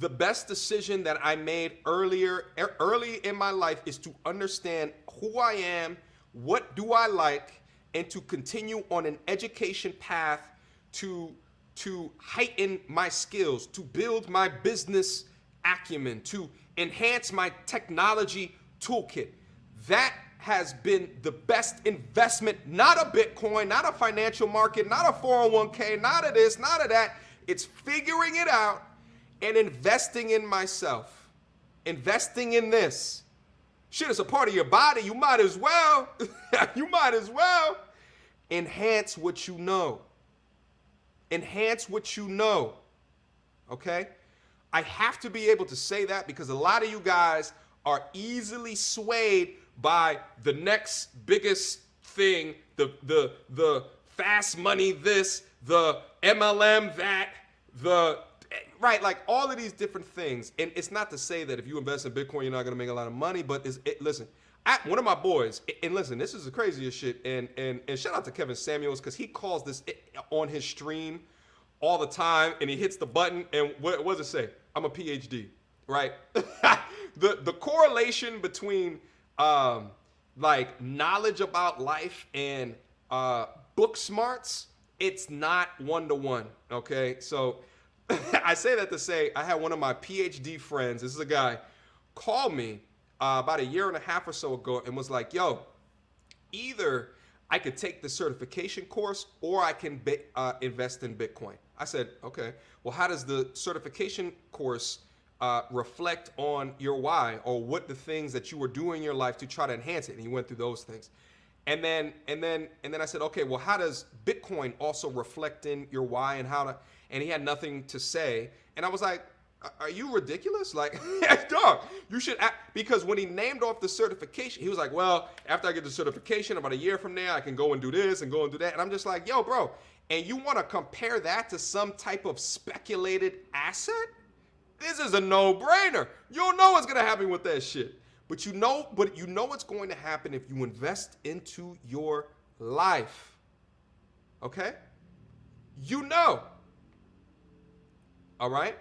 the best decision that I made early in my life is to understand who I am, what do I like, and to continue on an education path to heighten my skills, to build my business acumen, to enhance my technology toolkit. That has been the best investment, not a Bitcoin, not a financial market, not a 401k, not a this, not a that. It's figuring it out and investing in myself, investing in this. Shit, it's a part of your body. You might as well, enhance what you know. Enhance what you know, okay? I have to be able to say that because a lot of you guys are easily swayed by the next biggest thing, the fast money this, the MLM that, right, like all of these different things. And it's not to say that if you invest in Bitcoin, you're not gonna make a lot of money, but listen, one of my boys, and listen, this is the craziest shit, and shout out to Kevin Samuels, because he calls this on his stream all the time, and he hits the button, and what does it say? I'm a PhD, right? The correlation between like knowledge about life and book smarts, it's not 1-to-1, okay? So I say that to say I had one of my PhD friends, this is a guy, call me about a year and a half or so ago and was like, yo, either I could take the certification course or I can invest in Bitcoin. I said, okay, well, how does the certification course reflect on your why, or what the things that you were doing in your life to try to enhance it? And he went through those things. And then I said, okay, well, how does Bitcoin also reflect in your why and how to, and he had nothing to say. And I was like, are you ridiculous? Like, dog, you should act, because when he named off the certification, he was like, well, after I get the certification, about a year from there, I can go and do this and go and do that. And I'm just like, yo, bro, and you want to compare that to some type of speculated asset? This is a no-brainer. You don't know what's going to happen with that shit. But you know what's going to happen if you invest into your life. Okay? You know. All right?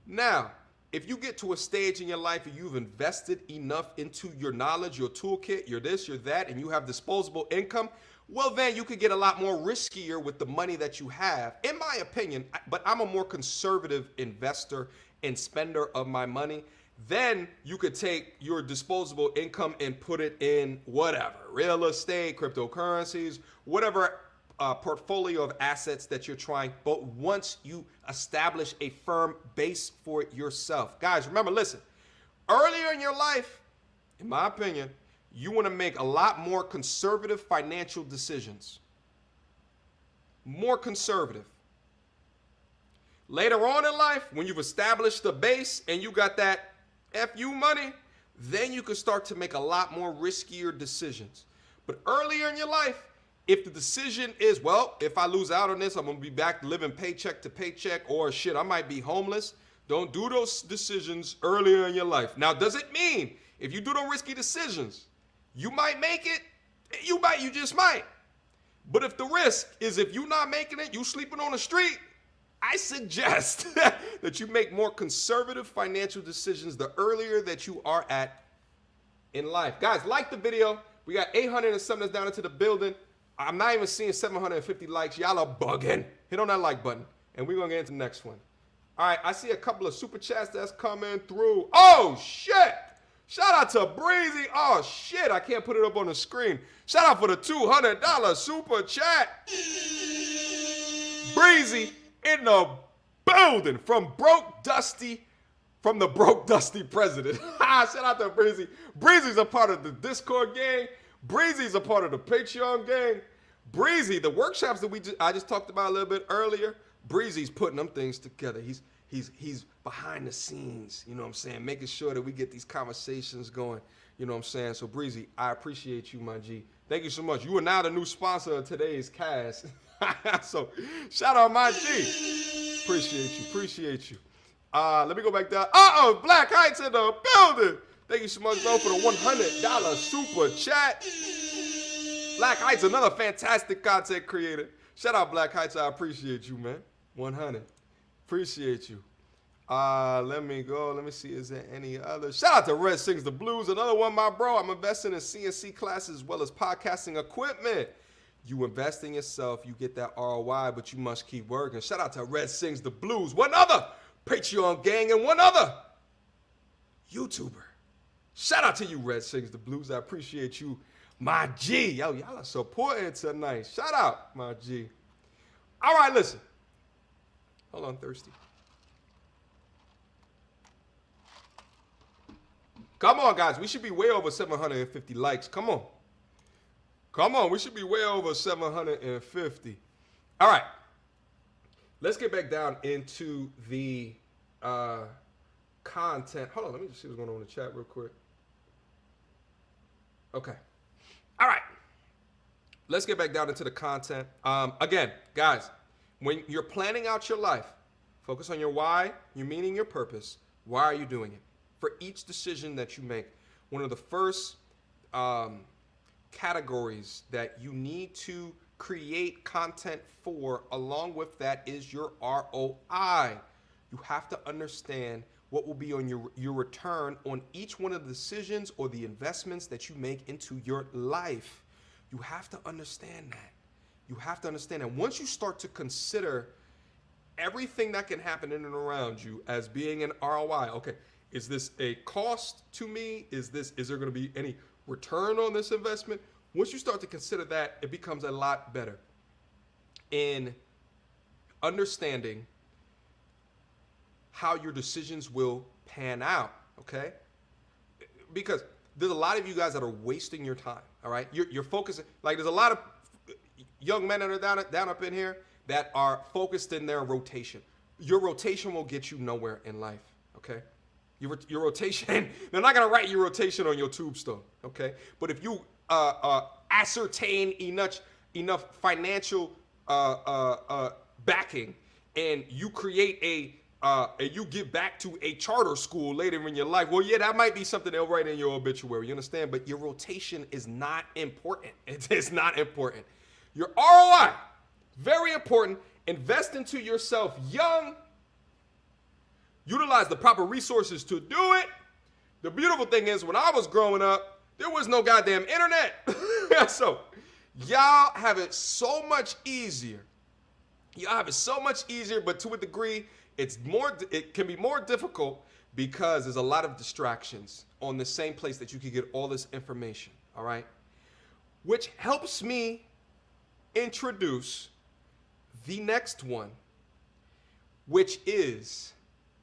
Now, if you get to a stage in your life and you've invested enough into your knowledge, your toolkit, your this, your that, and you have disposable income, well, then you could get a lot more riskier with the money that you have, in my opinion. But I'm a more conservative investor and spender of my money. Then you could take your disposable income and put it in whatever, real estate, cryptocurrencies, whatever portfolio of assets that you're trying. But once you establish a firm base for yourself, guys, remember, listen, earlier in your life, in my opinion, you want to make a lot more conservative financial decisions. More conservative. Later on in life, when you've established the base and you got that FU money, then you can start to make a lot more riskier decisions. But earlier in your life, if the decision is, well, if I lose out on this, I'm going to be back living paycheck to paycheck, or shit, I might be homeless. Don't do those decisions earlier in your life. Now, does it mean if you do those risky decisions, you might make it? You just might. But if the risk is if you're not making it, you sleeping on the street, I suggest that you make more conservative financial decisions the earlier that you are at in life. Guys, like the video. We got 800 and something that's down into the building. I'm not even seeing 750 likes. Y'all are bugging. Hit on that like button. And we're going to get into the next one. All right, I see a couple of super chats that's coming through. Oh, shit. Shout out to Breezy. Oh, shit. I can't put it up on the screen. Shout out for the $200 super chat. Breezy in the building from the Broke Dusty president. Shout out to Breezy. Breezy's a part of the Discord gang. Breezy's a part of the Patreon gang. Breezy, the workshops that I just talked about a little bit earlier, Breezy's putting them things together. He's behind the scenes, you know what I'm saying, making sure that we get these conversations going, you know what I'm saying. So Breezy, I appreciate you, my G. Thank you so much. You are now the new sponsor of today's cast. So shout out, my G. Appreciate you. Let me go back down. Black Heights in the building. Thank you so much, bro, for the $100 super chat. Black Heights, another fantastic content creator. Shout out, Black Heights. I appreciate you, man. 100. Appreciate you. Let me go. Let me see. Is there any other? Shout out to Red Sings the Blues. Another one, my bro. I'm investing in CNC classes as well as podcasting equipment. You invest in yourself, you get that ROI, but you must keep working. Shout out to Red Sings the Blues. One other Patreon gang and one other YouTuber. Shout out to you, Red Sings the Blues. I appreciate you, my G. Yo, y'all are supporting tonight. Shout out, my G. All right, listen. Hold on, thirsty. Come on, guys. We should be way over 750 likes. Come on. We should be way over 750. All right. Let's get back down into the content. Hold on, let me just see what's going on in the chat real quick. Okay. All right. Let's get back down into the content. Again, guys, when you're planning out your life, focus on your why, your meaning, your purpose. Why are you doing it? For each decision that you make, one of the first categories that you need to create content for, along with that, is your ROI. You have to understand what will be on your return on each one of the decisions or the investments that you make into your life. You have to understand that. You have to understand that. Once you start to consider everything that can happen in and around you as being an ROI, okay, is this a cost to me? Is there going to be any return on this investment? Once you start to consider that, it becomes a lot better in understanding how your decisions will pan out, okay? Because there's a lot of you guys that are wasting your time, all right? You're focusing, like there's a lot of young men that are down up in here that are focused in their rotation. Your rotation will get you nowhere in life, okay? Your rotation, they're not gonna write your rotation on your tombstone, okay? But if you ascertain enough financial backing, and you create and you give back to a charter school later in your life, well, yeah, that might be something they'll write in your obituary, you understand? But your rotation is not important. It is not important. Your ROI, very important. Invest into yourself young. Utilize the proper resources to do it. The beautiful thing is, when I was growing up, there was no goddamn internet. So y'all have it so much easier. Y'all have it so much easier, but to a degree, it can be more difficult because there's a lot of distractions on the same place that you can get all this information, all right? Which helps me introduce the next one, which is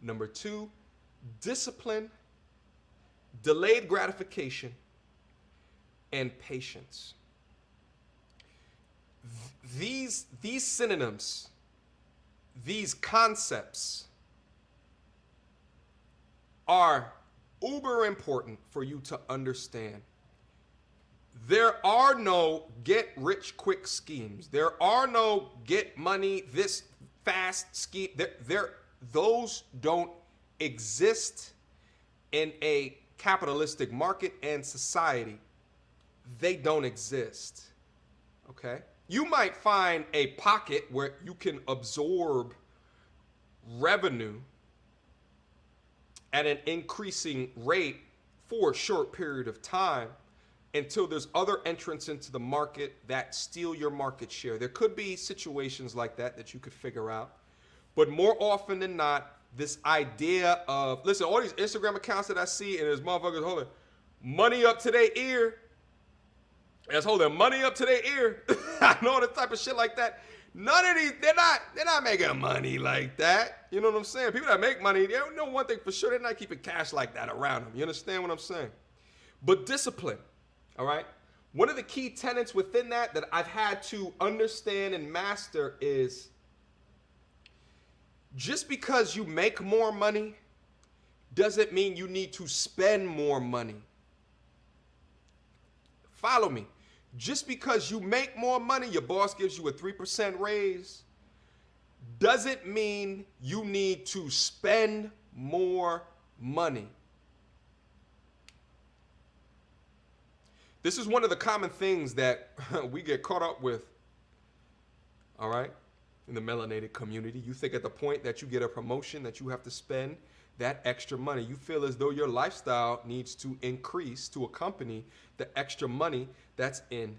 number 2, discipline, delayed gratification, and patience. These synonyms, these concepts are uber important for you to understand. There are no get rich quick schemes. There are no get money this fast scheme. Those don't exist in a capitalistic market and society. They don't exist, okay? You might find a pocket where you can absorb revenue at an increasing rate for a short period of time until there's other entrants into the market that steal your market share. There could be situations like that you could figure out, but more often than not, this idea of, listen, all these Instagram accounts that I see, and there's motherfuckers holding money up to their ear. That's holding money up to their ear. I know the type of shit like that. None of these, they're not making money like that. You know what I'm saying? People that make money, they know one thing for sure, they're not keeping cash like that around them. You understand what I'm saying? But discipline, all right? One of the key tenets within that I've had to understand and master is just because you make more money doesn't mean you need to spend more money. Follow me. Just because you make more money, your boss gives you a 3% raise, doesn't mean you need to spend more money. This is one of the common things that we get caught up with, all right, in the melanated community. You think at the point that you get a promotion that you have to spend that extra money. You feel as though your lifestyle needs to increase to accompany the extra money that's in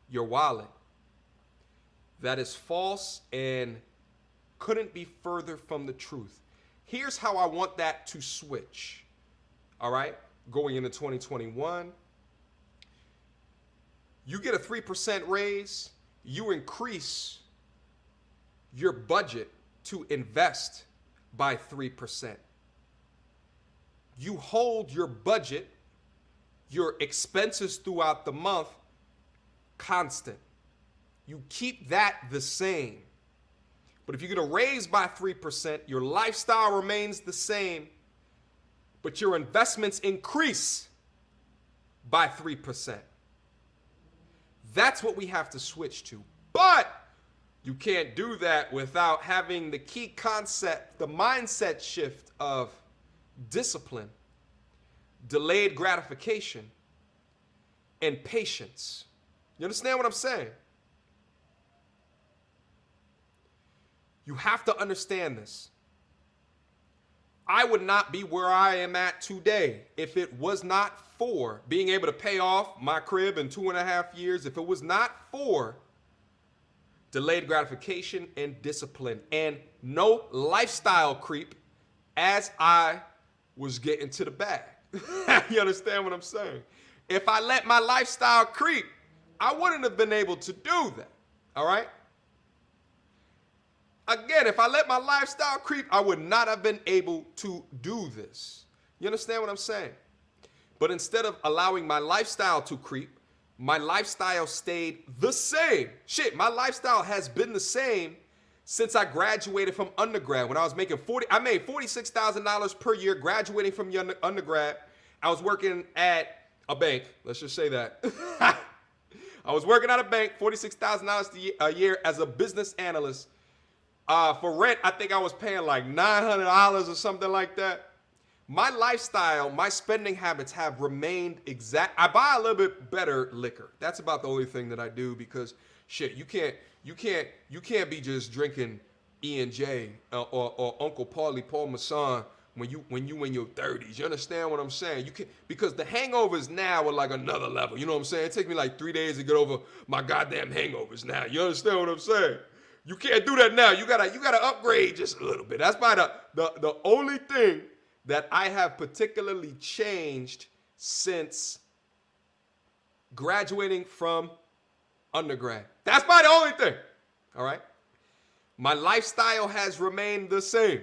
your wallet. That is false and couldn't be further from the truth. Here's how I want that to switch, all right, going into 2021. You get a 3% raise, you increase your budget to invest by 3%. You hold your budget, your expenses throughout the month constant. You keep that the same. But if you're going to raise by 3%, your lifestyle remains the same, but your investments increase by 3%. That's what we have to switch to. But you can't do that without having the key concept, the mindset shift of discipline, delayed gratification, and patience. You understand what I'm saying? You have to understand this. I would not be where I am at today if it was not for being able to pay off my crib in 2.5 years, if it was not for delayed gratification and discipline and no lifestyle creep as I was getting to the bag. You understand what I'm saying? If I let my lifestyle creep, I wouldn't have been able to do that, all right? Again, if I let my lifestyle creep, I would not have been able to do this. You understand what I'm saying? But instead of allowing my lifestyle to creep, my lifestyle stayed the same. Shit, my lifestyle has been the same since I graduated from undergrad. When I was making I made $46,000 per year graduating from undergrad. I was working at a bank. Let's just say that. I was working at a bank, $46,000 a year as a business analyst. For rent, I think I was paying like $900 or something like that. My lifestyle, my spending habits have remained exact. I buy a little bit better liquor. That's about the only thing that I do because shit, you can't be just drinking E&J or Uncle Paul Masson when you in your 30s. You understand what I'm saying? You can, because the hangovers now are like another level. You know what I'm saying? It takes me like 3 days to get over my goddamn hangovers now. You understand what I'm saying? You can't do that now. You gotta upgrade just a little bit. That's probably the only thing that I have particularly changed since graduating from undergrad. That's probably the only thing. All right. My lifestyle has remained the same.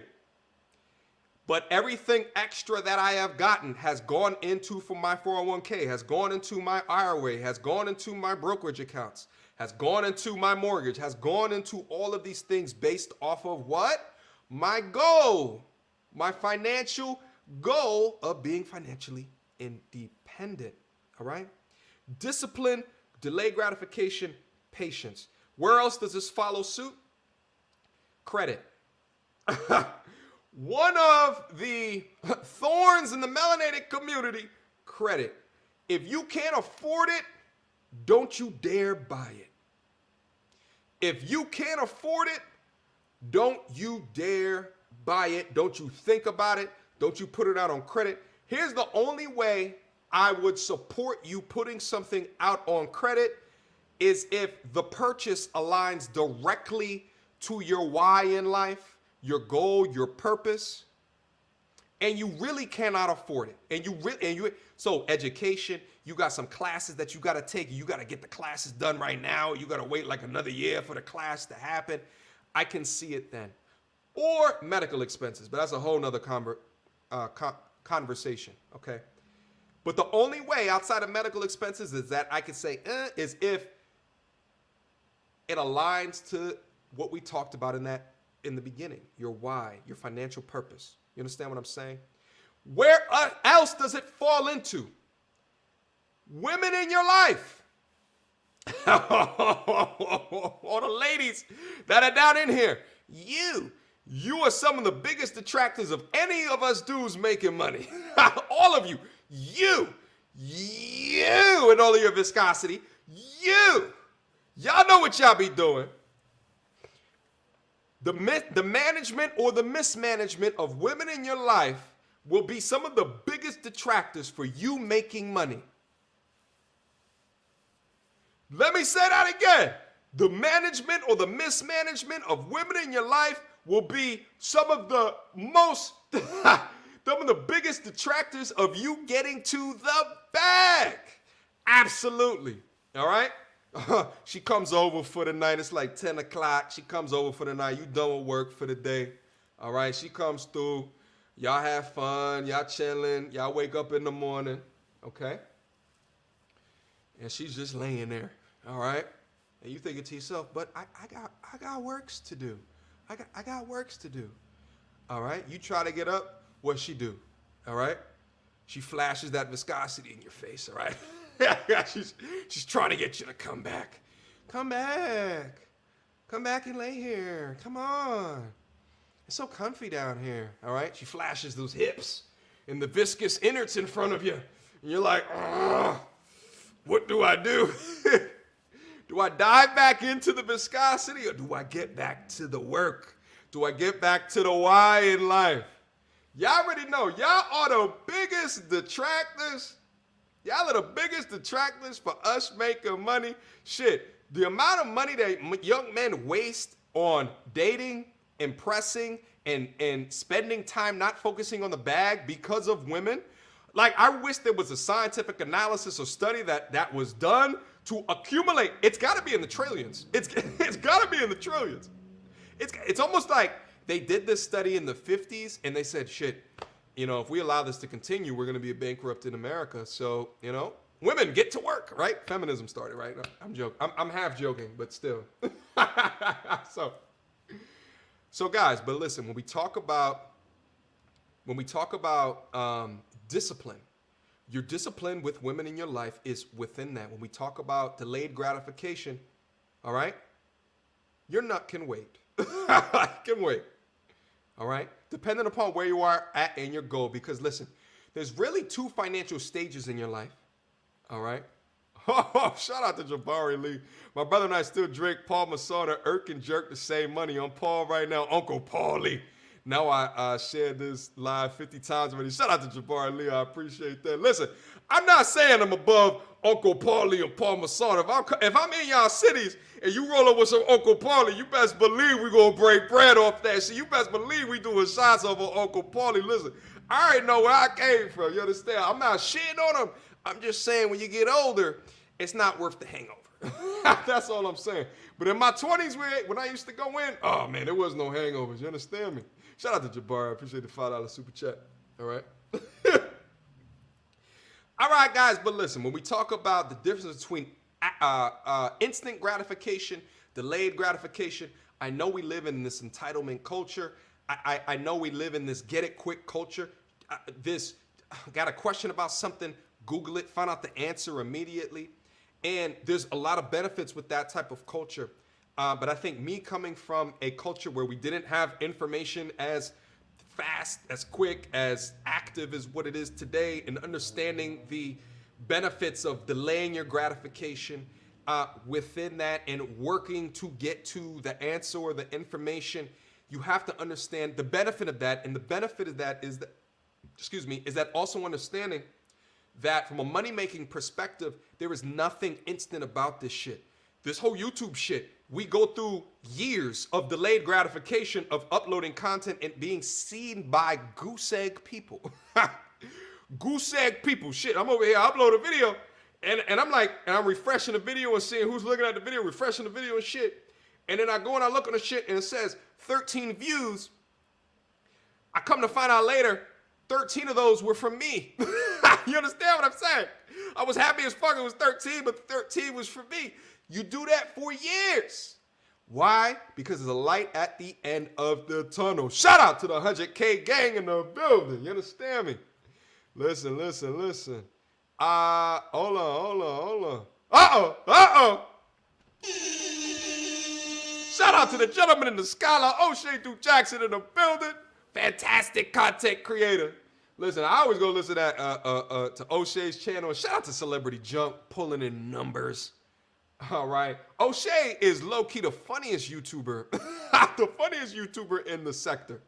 But everything extra that I have gotten has gone into for my 401k, has gone into my IRA, has gone into my brokerage accounts, has gone into my mortgage, has gone into all of these things based off of what? My goal, my financial goal of being financially independent, all right? Discipline, delayed gratification, patience. Where else does this follow suit? Credit. One of the thorns in the melanated community, credit. If you can't afford it, don't you dare buy it. If you can't afford it, don't you dare buy it. Don't you think about it. Don't you put it out on credit. Here's the only way I would support you putting something out on credit is if the purchase aligns directly to your why in life your goal, your purpose, and you really cannot afford it. So education, you got some classes that you got to take. You got to get the classes done right now. You got to wait like another year for the class to happen. I can see it then. Or medical expenses, but that's a whole nother conversation, okay? But the only way outside of medical expenses is that I could say is if it aligns to what we talked about in the beginning, your why, your financial purpose. You understand what I'm saying? Where else does it fall into? Women in your life. All the ladies that are down in here, you are some of the biggest detractors of any of us dudes making money. All of you, you and all of your viscosity, y'all know what y'all be doing. The management or the mismanagement of women in your life will be some of the biggest detractors for you making money. Let me say that again. The management or the mismanagement of women in your life will be some of the biggest detractors of you getting to the bag. Absolutely. All right? She comes over for the night. It's like 10 o'clock. She comes over for the night. You done with work for the day. All right? She comes through. Y'all have fun. Y'all chilling. Y'all wake up in the morning. Okay? And she's just laying there. All right? And you thinking to yourself, but I got works to do. I got works to do. All right? You try to get up. What she do? All right? She flashes that viscosity in your face. All right? she's trying to get you to come back. Come back. Come back and lay here. Come on. It's so comfy down here. All right? She flashes those hips and the viscous innards in front of you. And you're like, what do I do? Do I dive back into the viscosity or do I get back to the work? Do I get back to the why in life? Y'all already know. Y'all are the biggest detractors. Y'all are the biggest detractors for us making money. Shit, the amount of money that young men waste on dating, impressing, and spending time not focusing on the bag because of women. Like, I wish there was a scientific analysis or study that was done to accumulate. It's got to be in the trillions. It's got to be in the trillions. It's almost like they did this study in the 50s and they said, shit, if we allow this to continue, we're going to be bankrupt in America. So, women get to work, right? Feminism started, right? I'm joking. I'm half joking, but still. So guys, but listen, when we talk about discipline, your discipline with women in your life is within that. When we talk about delayed gratification, all right, your nut can wait. Can wait. All right? Depending upon where you are at in your goal. Because listen, there's really two financial stages in your life. All right? Oh, shout out to Jabari Lee. My brother and I still drink Paul Masada, Irk and Jerk to save money on Paul right now. Uncle Paul Lee. Now I shared this live 50 times already. Shout out to Jabari Lee. I appreciate that. Listen, I'm not saying I'm above Uncle Paulie and Paul Masada. If I'm in y'all cities and you roll up with some Uncle Paulie, you best believe we gonna break bread off that shit. You best believe we doing shots over Uncle Paulie. Listen, I already know where I came from. You understand? I'm not shitting on him. I'm just saying when you get older, it's not worth the hangover. That's all I'm saying. But in my 20s, when I used to go in, oh man, there was no hangovers. You understand me? Shout out to Jabari. I appreciate the $5 super chat. All right. All right, guys. But listen, when we talk about the difference between instant gratification, delayed gratification, I know we live in this entitlement culture. I know we live in this get it quick culture. Got a question about something, Google it, find out the answer immediately. And there's a lot of benefits with that type of culture. But I think me coming from a culture where we didn't have information as fast, as quick, as active as what it is today, and understanding the benefits of delaying your gratification within that and working to get to the answer or the information, you have to understand the benefit of that. And the benefit of that is that also understanding that from a money-making perspective, there is nothing instant about this shit. this whole YouTube shit, we go through years of delayed gratification of uploading content and being seen by goose egg people. Goose egg people. Shit, I'm over here, I upload a video, and I'm like, and I'm refreshing the video and seeing who's looking at the video, refreshing the video and shit. And then I go and I look on the shit and it says 13 views. I come to find out later, 13 of those were from me. You understand what I'm saying? I was happy as fuck it was 13, but 13 was for me. You do that for years. Why? Because there's a light at the end of the tunnel. Shout out to the 100K gang in the building. You understand me? Listen. Hold on. Uh-oh. Shout out to the gentleman in the scholar, O'Shea Duke Jackson in the building. Fantastic content creator. Listen, I always go listen to O'Shea's channel. Shout out to Celebrity Junk, pulling in numbers. All right. O'Shea is low-key the funniest YouTuber. The funniest YouTuber in the sector.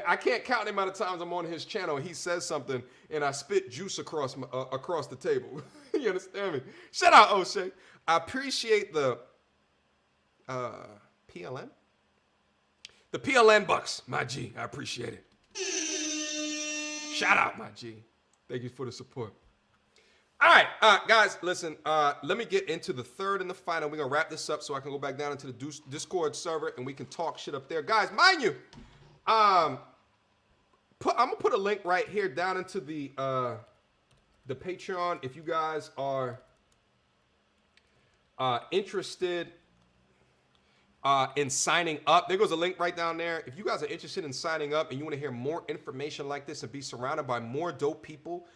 I can't count the amount of times I'm on his channel. He says something, and I spit juice across the table. You understand me? Shout out, O'Shea. I appreciate the PLN? The PLN bucks, my G. I appreciate it. Shout out, my G. Thank you for the support. All right, guys, listen. Let me get into the third and the final. We're going to wrap this up so I can go back down into the Discord server and we can talk shit up there. Guys, mind you, I'm going to put a link right here down into the Patreon if you guys are interested in signing up. There goes a link right down there. If you guys are interested in signing up and you want to hear more information like this and be surrounded by more dope people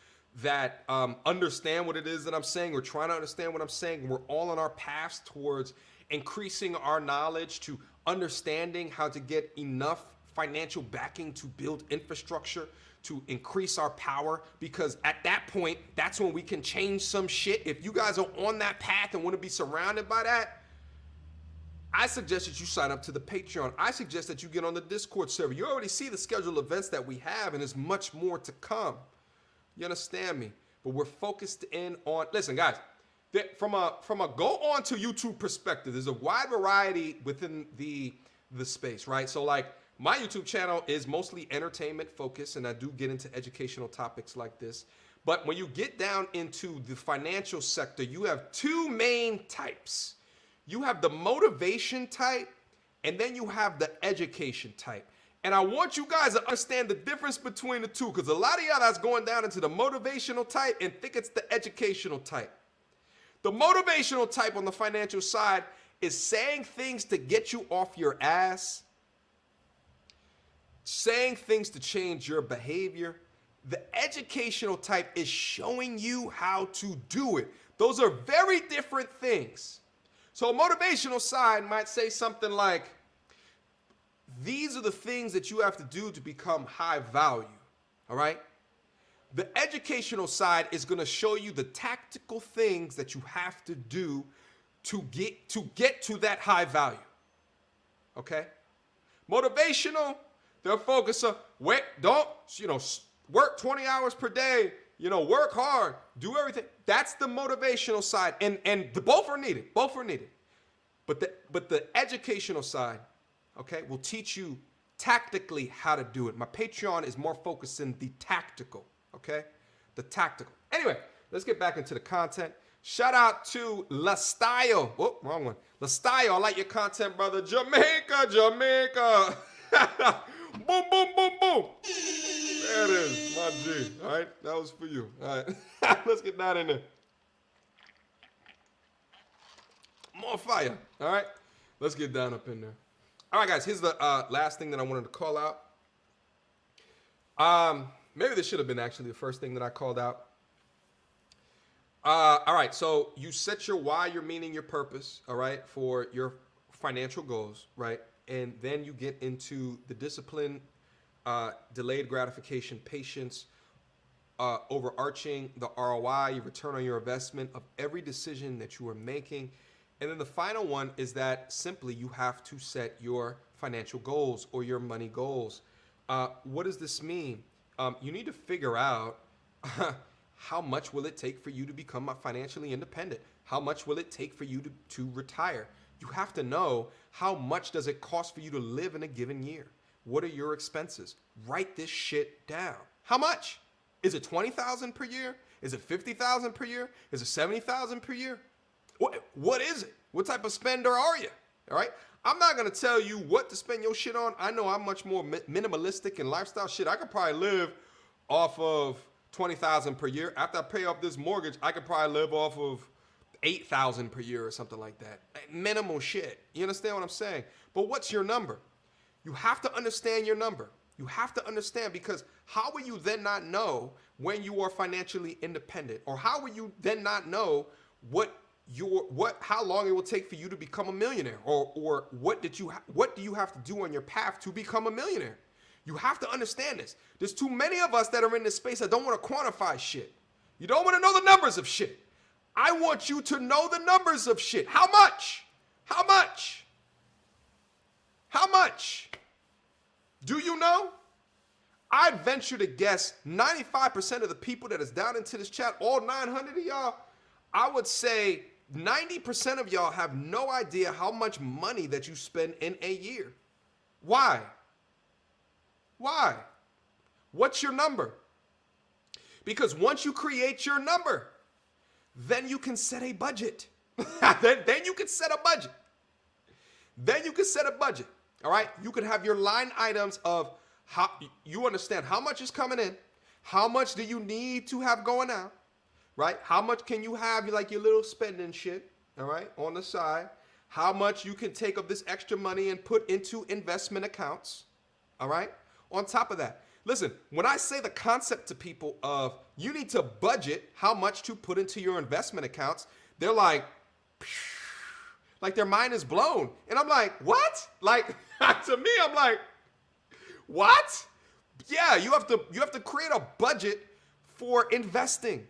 that understand what it is that I'm saying, or trying to understand what I'm saying, we're all on our paths towards increasing our knowledge to understanding how to get enough financial backing to build infrastructure to increase our power, because at that point, that's when we can change some shit. If you guys are on that path and want to be surrounded by that, I suggest that you sign up to the Patreon. I suggest that you get on the Discord server. You already see the scheduled events that we have, and there's much more to come. You understand me? But we're focused in on, listen, guys, from a go on to YouTube perspective, there's a wide variety within the space, right? So like my YouTube channel is mostly entertainment focused, and I do get into educational topics like this. But when you get down into the financial sector, you have two main types. You have the motivation type, and then you have the education type. And I want you guys to understand the difference between the two, because a lot of y'all that's going down into the motivational type and think it's the educational type. The motivational type on the financial side is saying things to get you off your ass, saying things to change your behavior. The educational type is showing you how to do it. Those are very different things. So a motivational side might say something like, these are the things that you have to do to become high value, all right? The educational side is going to show you the tactical things that you have to do to get to that high value, okay? Motivational, they'll focus on, work 20 hours per day, work hard, do everything. That's the motivational side, and both are needed. Both are needed. But the educational side, okay, will teach you tactically how to do it. My Patreon is more focused in the tactical, okay? The tactical. Anyway, let's get back into the content. Shout out to La Style. Whoop, wrong one. La Style, I like your content, brother. Jamaica. Boom, boom, boom, boom. There it is, my G. All right, that was for you. All right, let's get down in there. More fire. All right, let's get down up in there. All right, guys, here's the last thing that I wanted to call out. Maybe this should have been actually the first thing that I called out. All right, so you set your why, your meaning, your purpose, all right, for your financial goals, right? And then you get into the discipline, delayed gratification, patience, overarching the ROI, your return on your investment of every decision that you are making. And then the final one is that simply you have to set your financial goals or your money goals. What does this mean? You need to figure out how much will it take for you to become financially independent? How much will it take for you to retire? You have to know how much does it cost for you to live in a given year? What are your expenses? Write this shit down. How much? Is it $20,000 per year? Is it $50,000 per year? Is it $70,000 per year? What is it? What type of spender are you? All right. I'm not going to tell you what to spend your shit on. I know I'm much more minimalistic in lifestyle shit. I could probably live off of $20,000 per year. After I pay off this mortgage, I could probably live off of $8,000 per year or something like that. Minimal shit. You understand what I'm saying? But what's your number? You have to understand your number. You have to understand, because how will you then not know when you are financially independent? Or how will you then not know how long it will take for you to become a millionaire? Or what do you have to do on your path to become a millionaire? You have to understand this. There's too many of us that are in this space that don't want to quantify shit. You don't want to know the numbers of shit. I want you to know the numbers of shit. How much? How much? How much? Do you know? I'd venture to guess 95% of the people that is down into this chat, all 900 of y'all, I would say 90% of y'all have no idea how much money that you spend in a year. Why? Why? What's your number? Because once you create your number, then you can set a budget. then you can set a budget. Then you can set a budget. All right? You can have your line items of how you understand how much is coming in, how much do you need to have going out, right? How much can you have like your little spending shit, all right, on the side? How much you can take of this extra money and put into investment accounts, all right? On top of that, listen, when I say the concept to people of you need to budget how much to put into your investment accounts, they're like their mind is blown. And I'm like, what? Like, to me, I'm like, what? Yeah, you have to create a budget for investing.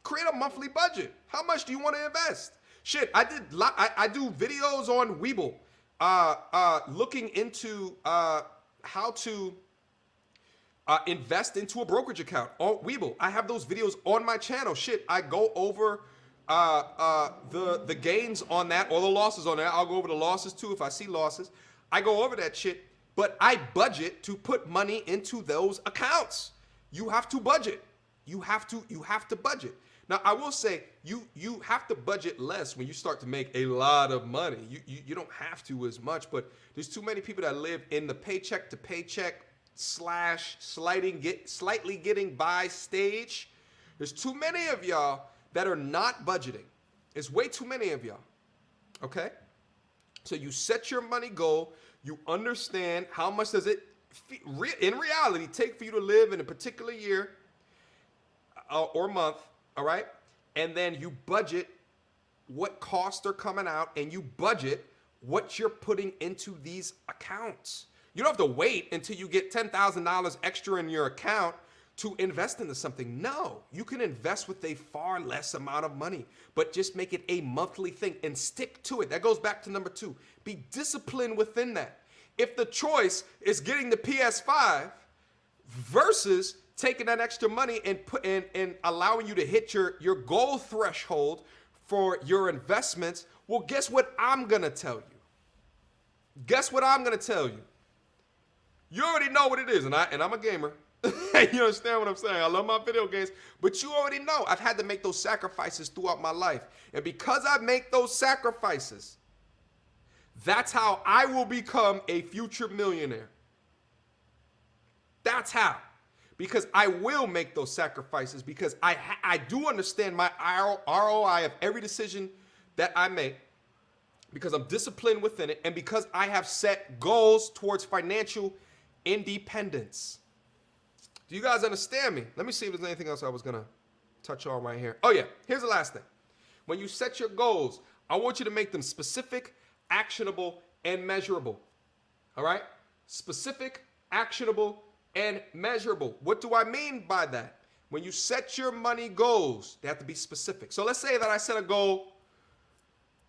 Create a monthly budget. How much do you want to invest? Shit, I do videos on Webull, looking into how to invest into a brokerage account on Webull. I have those videos on my channel. Shit, I go over the gains on that or the losses on that. I'll go over the losses too if I see losses. I go over that shit, but I budget to put money into those accounts. You have to budget. You have to budget. Now, I will say you have to budget less when you start to make a lot of money. You don't have to as much, but there's too many people that live in the paycheck to paycheck / slightly getting by stage. There's too many of y'all that are not budgeting. It's way too many of y'all. Okay? So you set your money goal. You understand how much does it in reality take for you to live in a particular year or month. All right. And then you budget what costs are coming out and you budget what you're putting into these accounts. You don't have to wait until you get $10,000 extra in your account to invest into something. No, you can invest with a far less amount of money, but just make it a monthly thing and stick to it. That goes back to number 2. Be disciplined within that. If the choice is getting the PS5 versus taking that extra money and allowing you to hit your goal threshold for your investments, well, guess what I'm going to tell you? Guess what I'm going to tell you? You already know what it is, and I'm a gamer. You understand what I'm saying? I love my video games, but you already know I've had to make those sacrifices throughout my life. And because I make those sacrifices, that's how I will become a future millionaire. That's how. Because I will make those sacrifices because I do understand my ROI of every decision that I make because I'm disciplined within it and because I have set goals towards financial independence. Do you guys understand me? Let me see if there's anything else I was going to touch on right here. Oh, yeah. Here's the last thing. When you set your goals, I want you to make them specific, actionable, and measurable. All right? Specific, actionable, and measurable. What do I mean by that? When you set your money goals, they have to be specific. So let's say that I set a goal.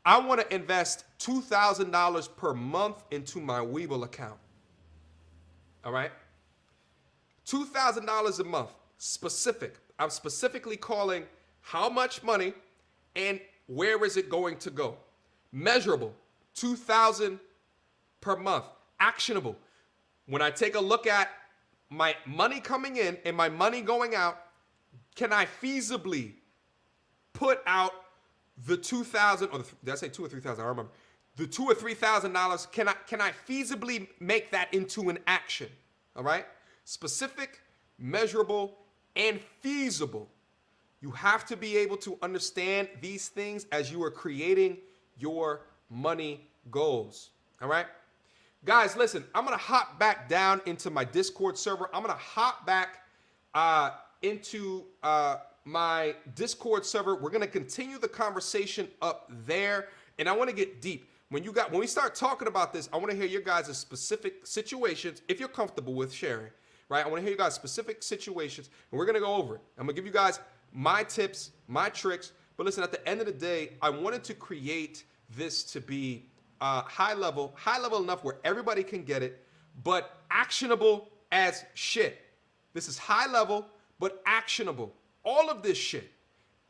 I want to invest $2,000 per month into my Webull account. All right? $2,000 a month. specific. I'm specifically calling how much money and where is it going to go. Measurable, $2,000 per month. Actionable. When I take a look at my money coming in and my money going out, can I feasibly put out the $2,000 or did I say $2,000 or $3,000? I don't remember. The $2,000 or $3,000. Can I feasibly make that into an action? All right. Specific, measurable, and feasible. You have to be able to understand these things as you are creating your money goals. All right. Guys, listen, I'm going to hop back down into my Discord server. I'm going to hop back into my Discord server. We're going to continue the conversation up there. And I want to get deep. When we start talking about this, I want to hear your guys' specific situations, if you're comfortable with sharing, right? I want to hear you guys' specific situations, and we're going to go over it. I'm going to give you guys my tips, my tricks. But listen, at the end of the day, I wanted to create this to be high level enough where everybody can get it, but actionable as shit. This is high level, but actionable. All of this shit.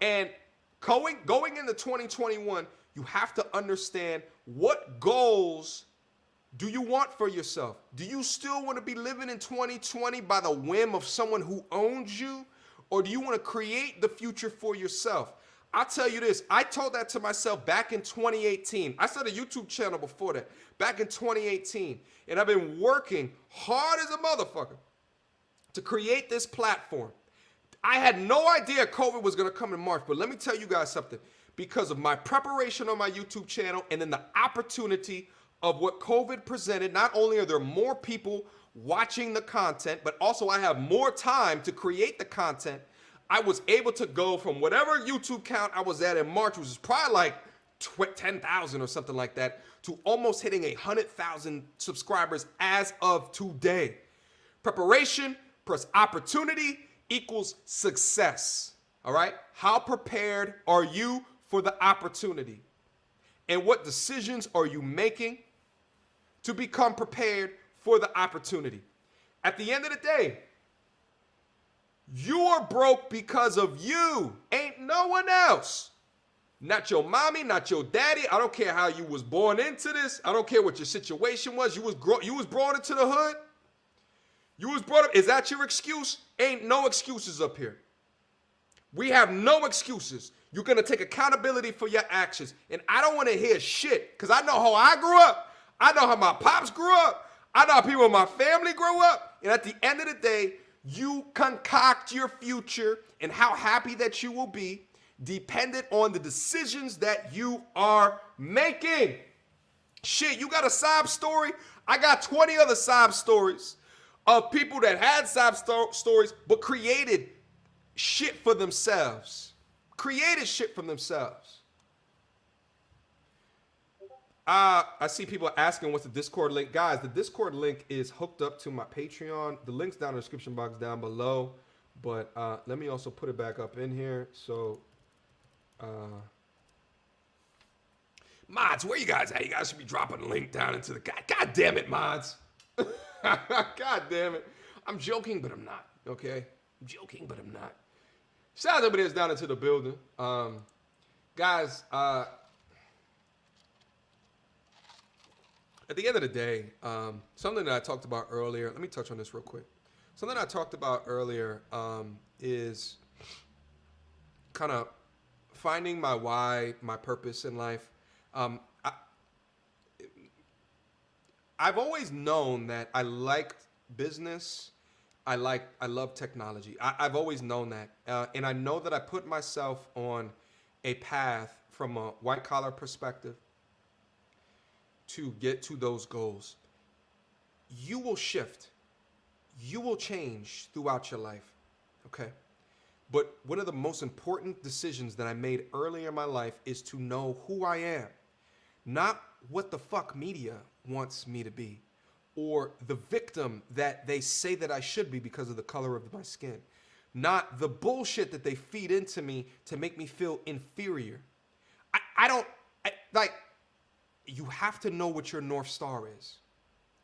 And going into 2021, you have to understand what goals do you want for yourself? Do you still want to be living in 2020 by the whim of someone who owns you? Or do you want to create the future for yourself? I'll tell you this. I told that to myself back in 2018. I started a YouTube channel before that, back in 2018. And I've been working hard as a motherfucker to create this platform. I had no idea COVID was going to come in March, but let me tell you guys something. Because of my preparation on my YouTube channel and then the opportunity of what COVID presented, not only are there more people watching the content, but also I have more time to create the content. I was able to go from whatever YouTube count I was at in March, which was probably like 10,000 or something like that, to almost hitting 100,000 subscribers as of today. Preparation plus opportunity equals success. All right? How prepared are you for the opportunity? And what decisions are you making to become prepared for the opportunity? At the end of the day, you are broke because of you. Ain't no one else. Not your mommy, not your daddy. I don't care how you was born into this. I don't care what your situation was. You was brought into the hood. You was brought up. Is that your excuse? Ain't no excuses up here. We have no excuses. You're going to take accountability for your actions. And I don't want to hear shit because I know how I grew up. I know how my pops grew up. I know how people in my family grew up. And at the end of the day, you concoct your future and how happy that you will be dependent on the decisions that you are making. Shit, you got a sob story? I got 20 other sob stories of people that had sob stories but created shit for themselves. Created shit for themselves. I see people asking what's the Discord link. Guys, the Discord link is hooked up to my Patreon. The link's down in the description box down below. But let me also put it back up in here. So, mods, where you guys at? You guys should be dropping the link down into the... God damn it, mods. God damn it. I'm joking, but I'm not. Okay? I'm joking, but I'm not. Shout out to everybody that's down into the building. Guys, at the end of the day, something that I talked about earlier, let me touch on this real quick. Something I talked about earlier is kind of finding my why, my purpose in life. I've always known that I liked business. I love technology. I've always known that. And I know that I put myself on a path from a white collar perspective to get to those goals. You will shift. You will change throughout your life. Okay? But one of the most important decisions that I made earlier in my life is to know who I am. Not what the fuck media wants me to be, or the victim that they say that I should be because of the color of my skin. Not the bullshit that they feed into me to make me feel inferior. You have to know what your North Star is.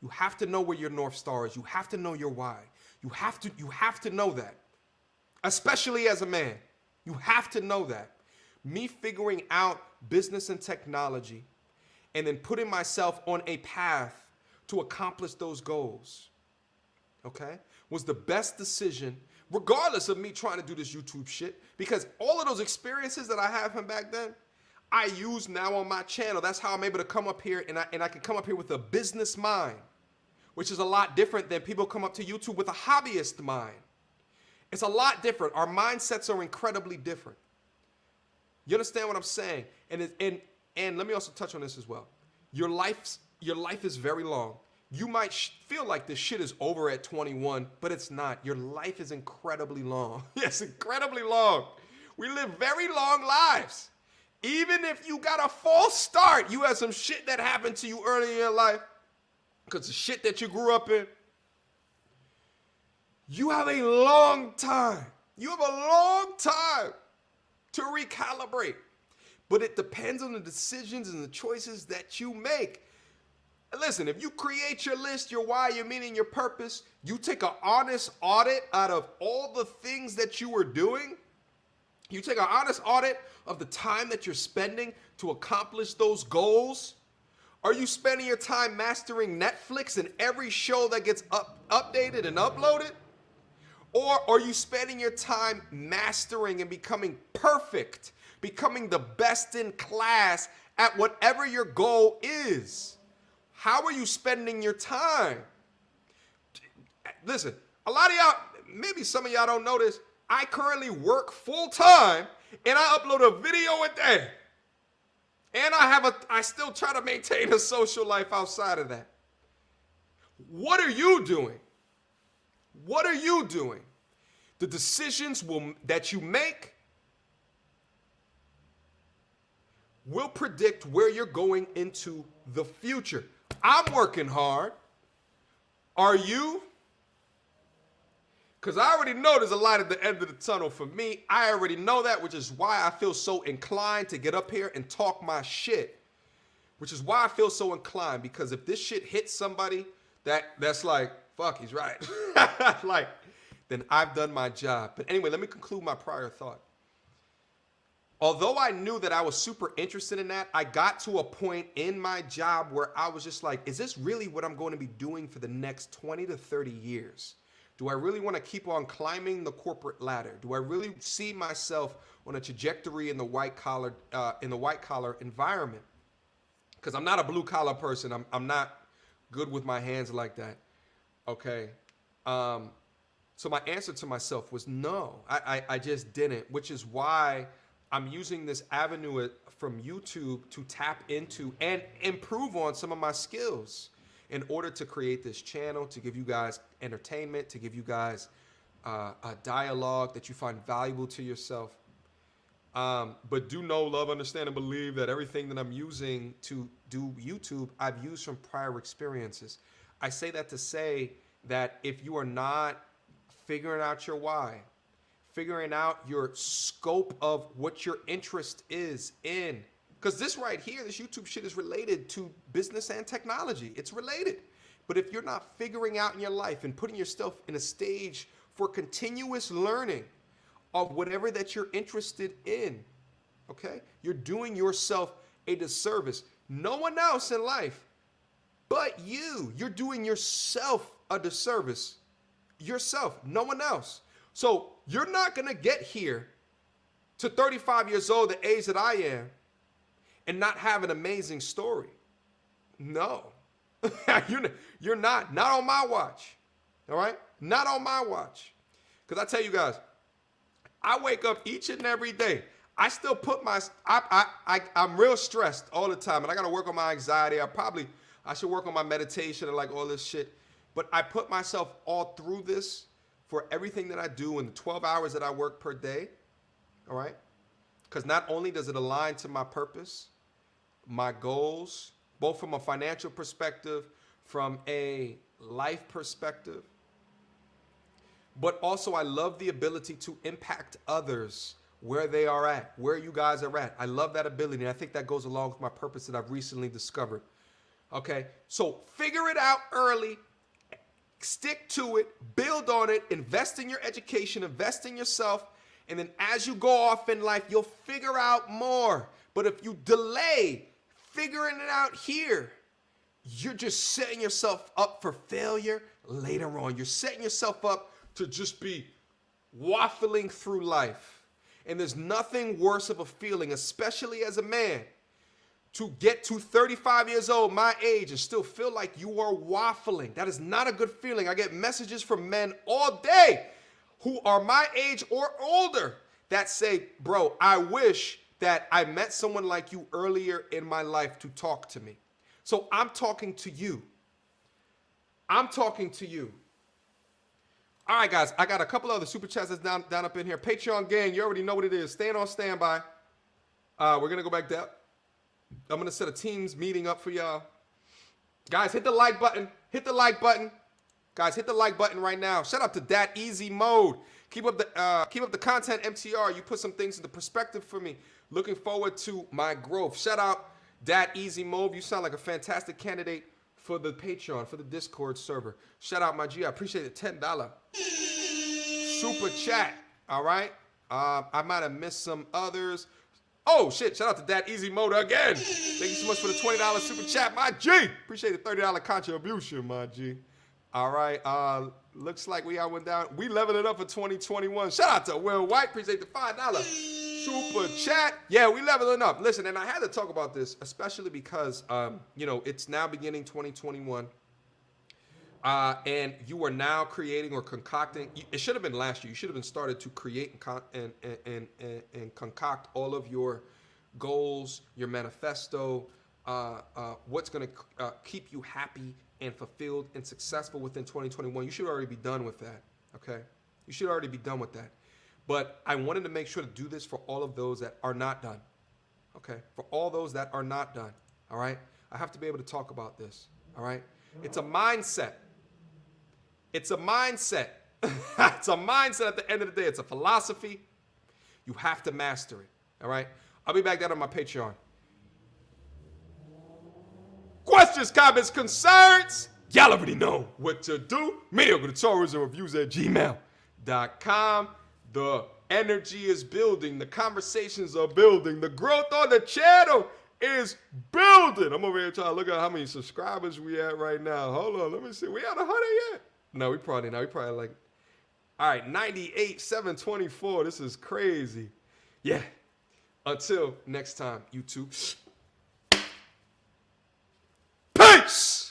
You have to know where your North Star is. You have to know your why. You have to know that. especially as a man. You have to know that. Me figuring out business and technology and then putting myself on a path to accomplish those goals, okay, was the best decision, regardless of me trying to do this YouTube shit, because all of those experiences that I have from back then, I use now on my channel. That's how I'm able to come up here and I can come up here with a business mind, which is a lot different than people come up to YouTube with a hobbyist mind. It's a lot different. Our mindsets are incredibly different. You understand what I'm saying? And let me also touch on this as well. Your life is very long. You might feel like this shit is over at 21, but it's not. Your life is incredibly long. Yes, incredibly long. We live very long lives. Even if you got a false start, you had some shit that happened to you early in your life because the shit that you grew up in. You have a long time. You have a long time to recalibrate. But it depends on the decisions and the choices that you make. Listen, if you create your list, your why, your meaning, your purpose, you take an honest audit out of all the things that you were doing. You take an honest audit of the time that you're spending to accomplish those goals. Are you spending your time mastering Netflix and every show that gets updated and uploaded? Or are you spending your time mastering and becoming perfect, becoming the best in class at whatever your goal is? How are you spending your time? Listen, a lot of y'all, maybe some of y'all don't know this, I currently work full time and I upload a video a day. And I still try to maintain a social life outside of that. What are you doing? What are you doing? The decisions that you make will predict where you're going into the future. I'm working hard. Are you? Because I already know there's a light at the end of the tunnel for me. I already know that, which is why I feel so inclined to get up here and talk my shit. Which is why I feel so inclined, because if this shit hits somebody that's like, fuck, he's right. Like, then I've done my job. But anyway, let me conclude my prior thought. Although I knew that I was super interested in that, I got to a point in my job where I was just like, is this really what I'm going to be doing for the next 20 to 30 years? Do I really want to keep on climbing the corporate ladder? Do I really see myself on a trajectory in the white collar environment? Because I'm not a blue collar person. I'm not good with my hands like that. Okay. So my answer to myself was no. I just didn't, which is why I'm using this avenue from YouTube to tap into and improve on some of my skills in order to create this channel, to give you guys entertainment, to give you guys a dialogue that you find valuable to yourself. But do know, love, understand, and believe that everything that I'm using to do YouTube, I've used from prior experiences. I say that to say that if you are not figuring out your why, figuring out your scope of what your interest is in, because this right here, this YouTube shit is related to business and technology. It's related. But if you're not figuring out in your life and putting yourself in a stage for continuous learning of whatever that you're interested in, okay, you're doing yourself a disservice. No one else in life but you. You're doing yourself a disservice. Yourself, no one else. So you're not going to get here to 35 years old, the age that I am, and not have an amazing story. No. You're not on my watch. All right? Not on my watch. Because I tell you guys, I wake up each and every day. I still put I'm real stressed all the time, and I got to work on my anxiety. I should work on my meditation and like all this shit. But I put myself all through this for everything that I do in the 12 hours that I work per day. All right? Because not only does it align to my purpose, my goals, both from a financial perspective, from a life perspective, but also I love the ability to impact others where they are at, where you guys are at. I love that ability, and I think that goes along with my purpose that I've recently discovered. Okay, so figure it out early. Stick to it, build on it, invest in your education, invest in yourself, and then as you go off in life, you'll figure out more. But if you delay figuring it out here, you're just setting yourself up for failure later on. You're setting yourself up to just be waffling through life. And there's nothing worse of a feeling, especially as a man, to get to 35 years old, my age, and still feel like you are waffling. That is not a good feeling. I get messages from men all day who are my age or older that say, bro, I wish that I met someone like you earlier in my life to talk to me. So I'm talking to you. I'm talking to you. All right, guys, I got a couple other super chats that's down up in here. Patreon gang, you already know what it is. Staying on standby. We're going to go back down. I'm going to set a Teams meeting up for y'all. Guys, hit the like button. Hit the like button. Guys, hit the like button right now. Shout out to Dat Easy Mode. Keep up the content, MTR. You put some things into perspective for me. Looking forward to my growth. Shout out Dat Easy Mode. You sound like a fantastic candidate for the Patreon, for the Discord server. Shout out my G. I appreciate the $10 super chat. All right. I might have missed some others. Oh, shit. Shout out to Dat Easy Mode again. Thank you so much for the $20 super chat, my G. Appreciate the $30 contribution, my G. All right. Looks like we got one down. We leveled it up for 2021. Shout out to Will White. Appreciate the $5 super chat. Yeah, we leveling up. Listen, and I had to talk about this, especially because, it's now beginning 2021. And you are now creating or concocting. It should have been last year. You should have been started to create and concoct all of your goals, your manifesto, what's going to keep you happy and fulfilled and successful within 2021. You should already be done with that. Okay, you should already be done with that. But I wanted to make sure to do this for all of those that are not done. Okay, for all those that are not done. All right, I have to be able to talk about this. All right, it's a mindset. It's a mindset. It's a mindset at the end of the day. It's a philosophy. You have to master it. All right? I'll be back down on my Patreon. Questions, comments, concerns? Y'all already know what to do. Mediocre tutorials and reviews at gmail.com. The energy is building. The conversations are building. The growth on the channel is building. I'm over here trying to look at how many subscribers we at right now. Hold on. Let me see. We at 100 yet? No, we probably not. We probably like, all right, 98, 724. This is crazy. Yeah. Until next time, YouTube. Peace.